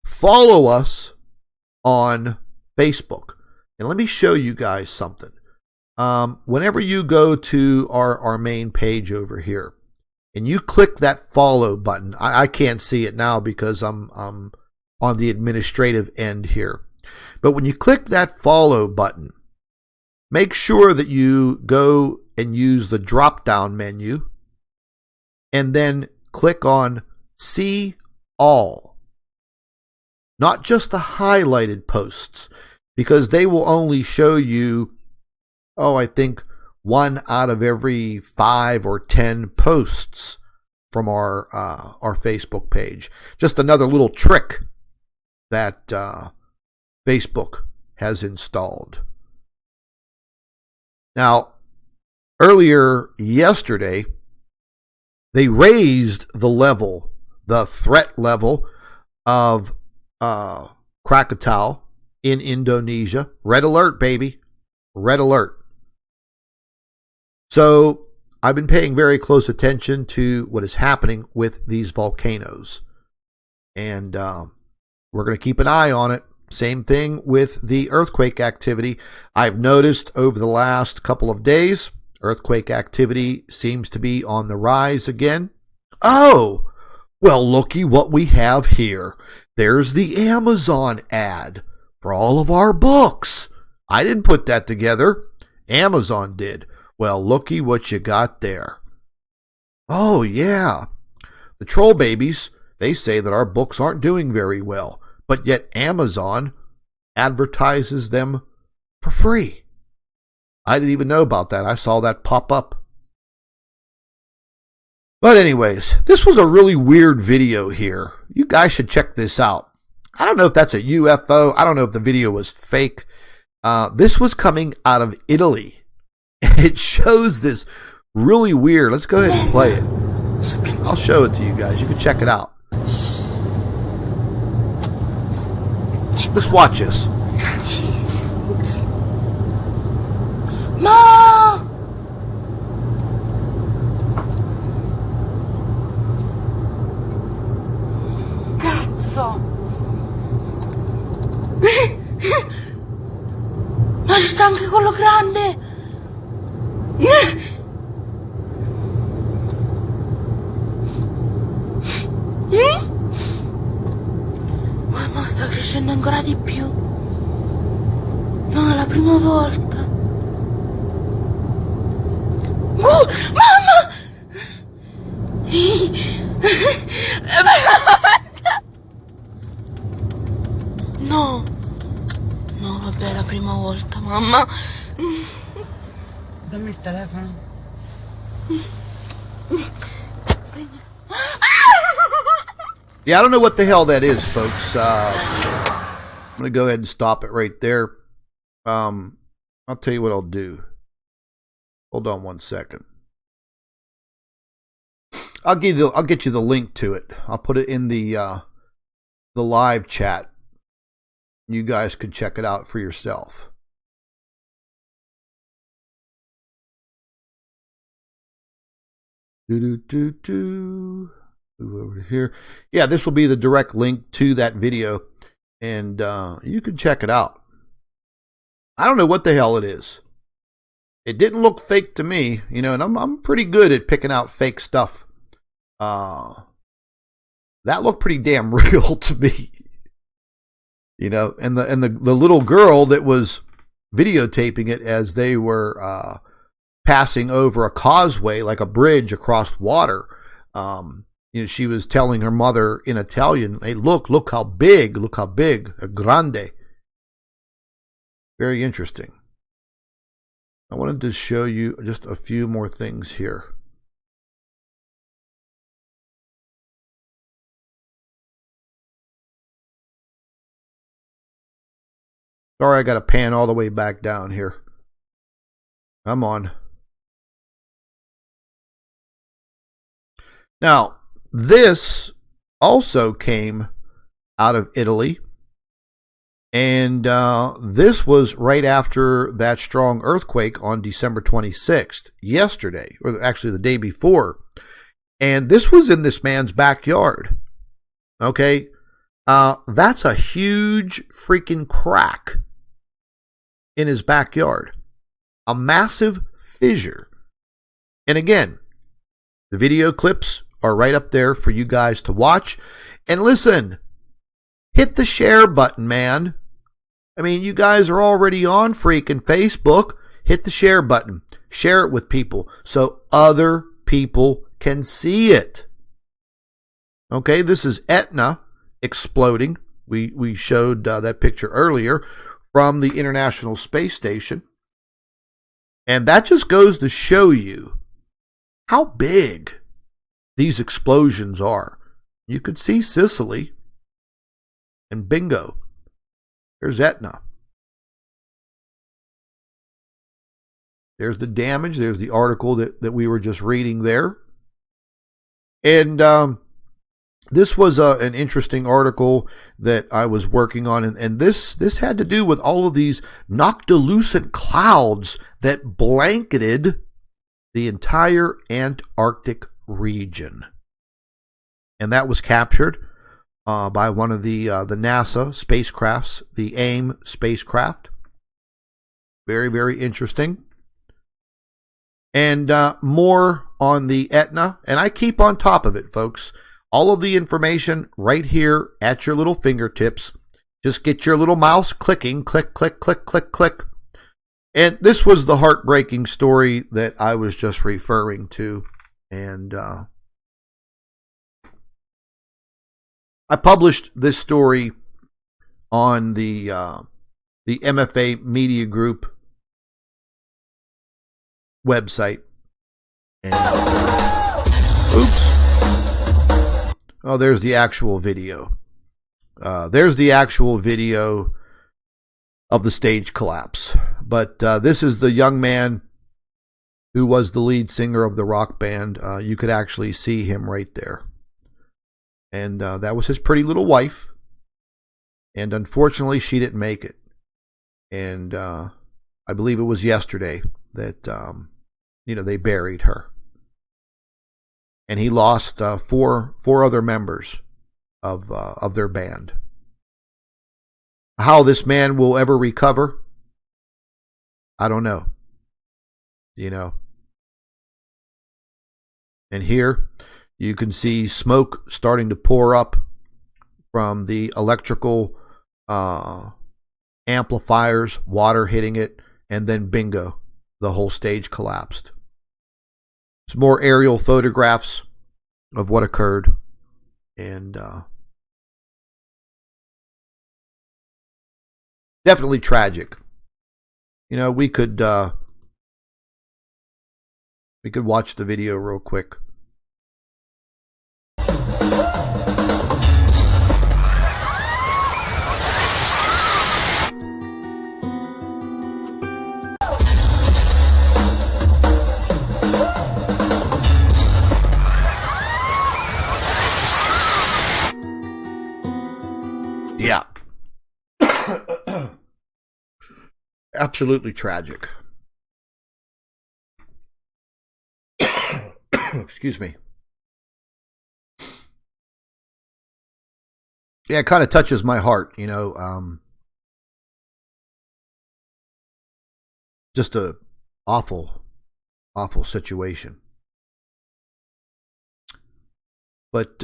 Follow us on Facebook. And let me show you guys something. Whenever you go to our main page over here, and you click that follow button, I can't see it now because I'm on the administrative end here. But when you click that follow button, make sure that you go and use the drop-down menu and then click on See All. Not just the highlighted posts, because they will only show you, I think 1 out of every 5 or 10 posts from our Facebook page. Just another little trick that Facebook has installed. Now, earlier yesterday, they raised the threat level of Krakatau in Indonesia. Red alert, baby. Red alert. So I've been paying very close attention to what is happening with these volcanoes. And we're going to keep an eye on it. Same thing with the earthquake activity. I've noticed over the last couple of days, earthquake activity seems to be on the rise again. Oh, well, looky what we have here. There's the Amazon ad for all of our books. I didn't put that together. Amazon did. Well, looky what you got there. Oh, yeah. The troll babies, they say that our books aren't doing very well, but yet Amazon advertises them for free. I didn't even know about that. I saw that pop up. But anyways, this was a really weird video here. You guys should check this out. I don't know if that's a UFO. I don't know if the video was fake. This was coming out of Italy. It shows this really weird. Let's go ahead and play it. I'll show it to you guys. You can check it out. Let's watch this. Ma! Cazzo! Ma c'è anche quello grande! Mamma, sta crescendo ancora di più. No, è la prima volta. Mamma! No. No, vabbè, è la prima volta, mamma. Dammi il telefono. Yeah, I don't know what the hell that is, folks. I'm going to go ahead and stop it right there. I'll tell you what I'll do. Hold on one second. I'll get you the link to it. I'll put it in the live chat. You guys could check it out for yourself. Move over to here. Yeah, this will be the direct link to that video, and you can check it out. I don't know what the hell it is. It didn't look fake to me, and I'm pretty good at picking out fake stuff. That looked pretty damn real to me. And the little girl that was videotaping it as they were passing over a causeway, like a bridge across water. She was telling her mother in Italian, "Hey, look how big, grande." Very interesting. I wanted to show you just a few more things here. Sorry, I got to pan all the way back down here. Come on. Now, this also came out of Italy. And this was right after that strong earthquake on December 26th, yesterday, or actually the day before. And this was in this man's backyard. Okay? That's a huge freaking crack in his backyard. A massive fissure. And again, the video clips are right up there for you guys to watch. And listen, hit the share button, man. I mean, you guys are already on freaking Facebook. Hit the share button. Share it with people so other people can see it. Okay, this is Etna exploding. We showed that picture earlier from the International Space Station. And that just goes to show you how big these explosions are. You could see Sicily, and bingo, there's Etna. There's the damage. There's the article that we were just reading there. And this was an interesting article that I was working on. And this had to do with all of these noctilucent clouds that blanketed the entire Antarctic region. And that was captured by one of the NASA spacecrafts, the AIM spacecraft. Very, very interesting. And more on the Etna. And I keep on top of it, folks. All of the information right here at your little fingertips. Just get your little mouse clicking. Click, click, click, click, click. And this was the heartbreaking story that I was just referring to. And I published this story on the MFA Media Group website. And, oops. Oh, there's the actual video. There's the actual video of the stage collapse. But this is the young man who was the lead singer of the rock band. You could actually see him right there. And that was his pretty little wife. And unfortunately, she didn't make it. And I believe it was yesterday that they buried her. And he lost four other members of their band. How this man will ever recover, I don't know. And here you can see smoke starting to pour up from the electrical amplifiers, water hitting it, and then bingo, the whole stage collapsed. Some more aerial photographs of what occurred. And definitely tragic. We could watch the video real quick. Yeah. Absolutely tragic. Excuse me. Yeah, it kind of touches my heart, just a awful situation. But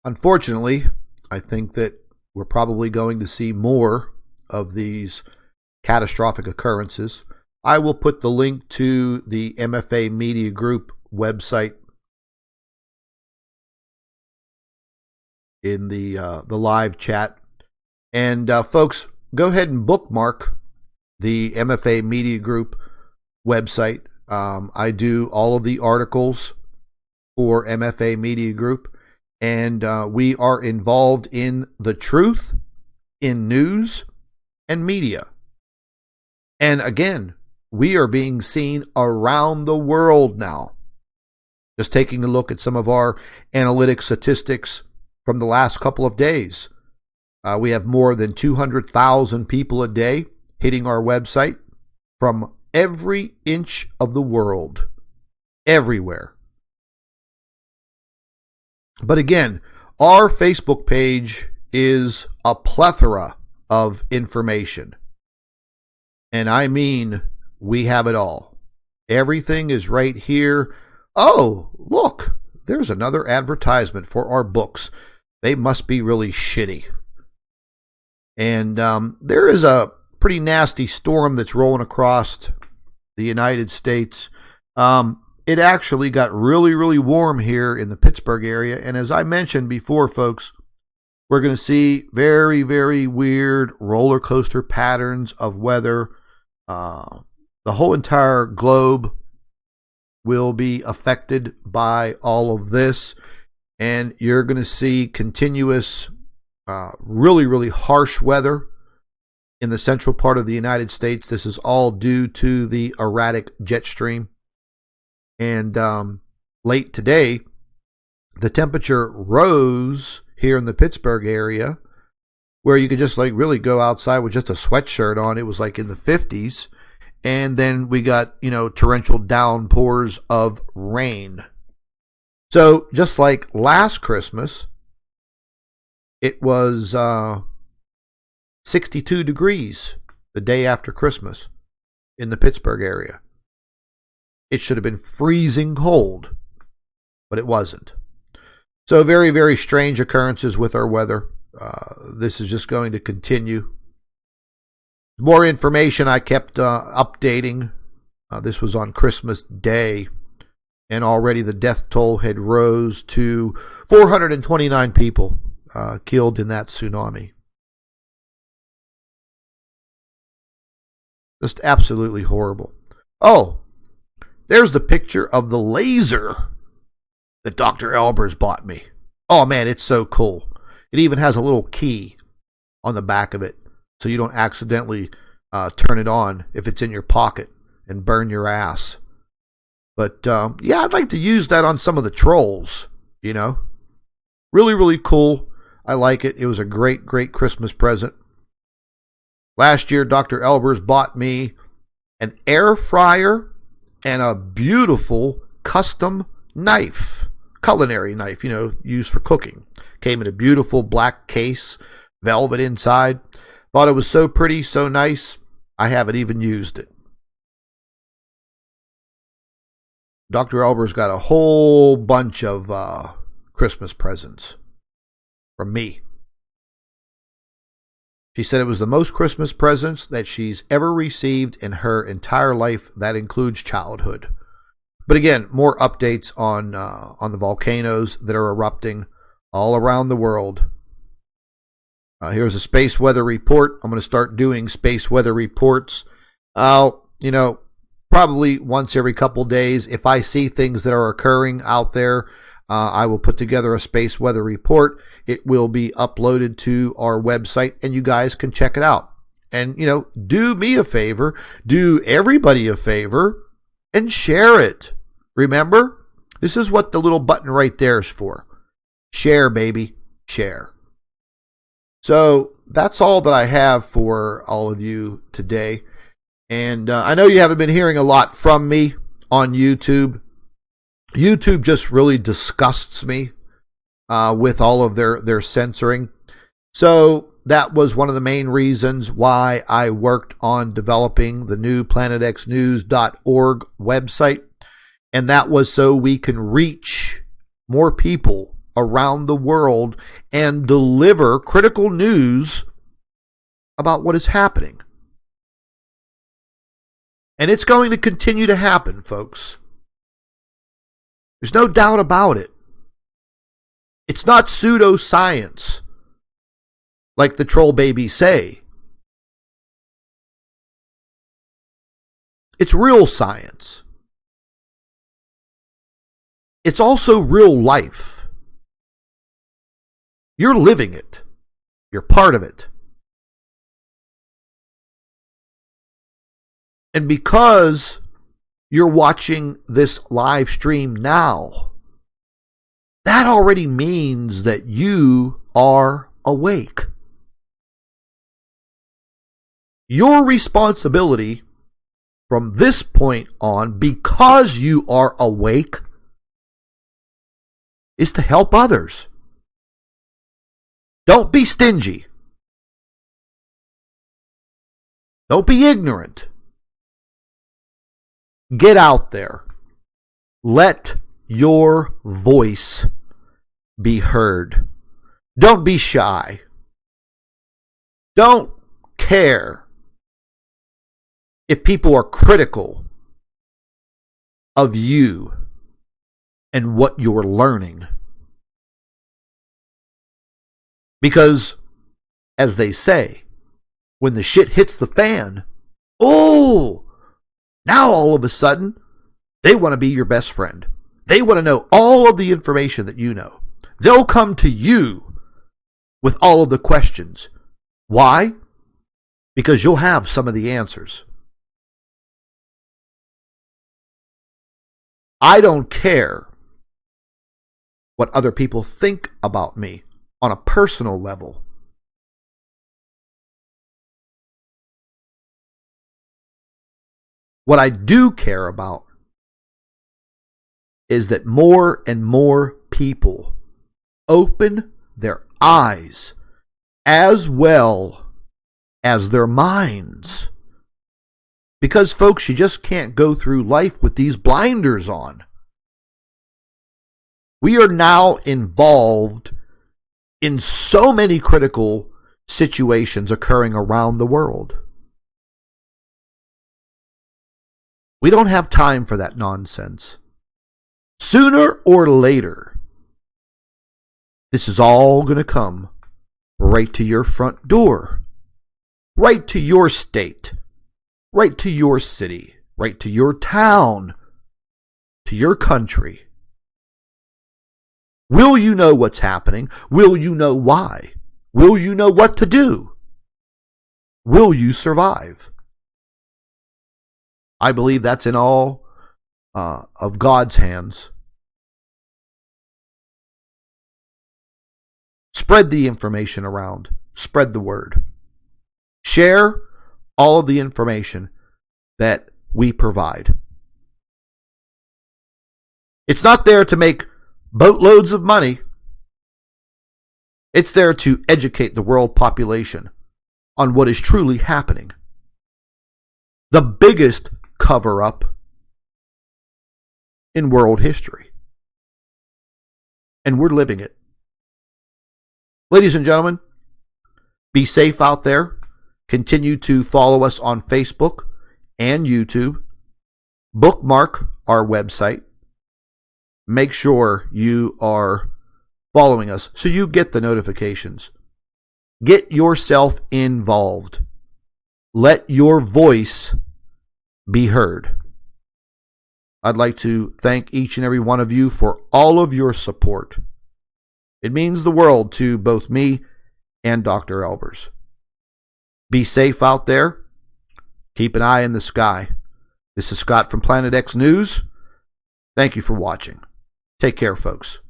unfortunately, I think that we're probably going to see more of these catastrophic occurrences. I will put the link to the MFA Media Group website in the live chat. And folks, go ahead and bookmark the MFA Media Group website. I do all of the articles for MFA Media Group, and we are involved in the truth, in news, and media. And again, we are being seen around the world now. Just taking a look at some of our analytic statistics from the last couple of days. We have more than 200,000 people a day hitting our website from every inch of the world, everywhere. But again, our Facebook page is a plethora of information. And I mean, we have it all. Everything is right here. Oh, look, there's another advertisement for our books. They must be really shitty. And there is a pretty nasty storm that's rolling across the United States. It actually got really, really warm here in the Pittsburgh area. And as I mentioned before, folks, we're going to see very, very weird roller coaster patterns of weather. The whole entire globe will be affected by all of this. And you're going to see continuous, really, really harsh weather in the central part of the United States. This is all due to the erratic jet stream. And late today, the temperature rose here in the Pittsburgh area, where you could just like really go outside with just a sweatshirt on. It was like in the 50s. And then we got, torrential downpours of rain. So just like last Christmas, it was 62 degrees the day after Christmas in the Pittsburgh area. It should have been freezing cold, but it wasn't. So very, very strange occurrences with our weather. This is just going to continue. More information I kept updating. This was on Christmas Day, and already the death toll had rose to 429 people killed in that tsunami. Just absolutely horrible. Oh, there's the picture of the laser that Dr. Albers bought me. Oh man, it's so cool. It even has a little key on the back of it, so you don't accidentally turn it on if it's in your pocket and burn your ass. But yeah, I'd like to use that on some of the trolls, Really, really cool. I like it. It was a great, great Christmas present. Last year, Dr. Albers bought me an air fryer and a beautiful custom knife, culinary knife, used for cooking. Came in a beautiful black case, velvet inside. Thought it was so pretty, so nice, I haven't even used it. Dr. Albers got a whole bunch of Christmas presents from me. She said it was the most Christmas presents that she's ever received in her entire life. That includes childhood. But again, more updates on the volcanoes that are erupting all around the world. Here's a space weather report. I'm going to start doing space weather reports. Probably once every couple days. If I see things that are occurring out there, I will put together a space weather report. It will be uploaded to our website, and you guys can check it out. And, do me a favor, do everybody a favor, and share it. Remember, this is what the little button right there is for. Share, baby. Share. So that's all that I have for all of you today. And I know you haven't been hearing a lot from me on YouTube. YouTube just really disgusts me with all of their censoring. So that was one of the main reasons why I worked on developing the new planetxnews.org website. And that was so we can reach more people around the world and deliver critical news about what is happening. And it's going to continue to happen, folks. There's no doubt about it. It's not pseudoscience, like the troll babies say. It's real science. It's also real life. You're living it. You're part of it. And because you're watching this live stream now, that already means that you are awake. Your responsibility from this point on, because you are awake, is to help others. Don't be stingy. Don't be ignorant. Get out there. Let your voice be heard. Don't be shy. Don't care if people are critical of you and what you're learning. Because, as they say, when the shit hits the fan, oh, now all of a sudden, they want to be your best friend. They want to know all of the information that you know. They'll come to you with all of the questions. Why? Because you'll have some of the answers. I don't care what other people think about me on a personal level. What I do care about is that more and more people open their eyes as well as their minds. Because, folks, you just can't go through life with these blinders on. We are now involved in so many critical situations occurring around the world. We don't have time for that nonsense. Sooner or later, this is all going to come right to your front door, right to your state, right to your city, right to your town, to your country. Will you know what's happening? Will you know why? Will you know what to do? Will you survive? I believe that's in all of God's hands. Spread the information around. Spread the word. Share all of the information that we provide. It's not there to make boatloads of money. It's there to educate the world population on what is truly happening. The biggest cover-up in world history. And we're living it. Ladies and gentlemen, be safe out there. Continue to follow us on Facebook and YouTube. Bookmark our website. Make sure you are following us so you get the notifications. Get yourself involved. Let your voice be heard. I'd like to thank each and every one of you for all of your support. It means the world to both me and Dr. Albers. Be safe out there. Keep an eye in the sky. This is Scott from Planet X News. Thank you for watching. Take care, folks.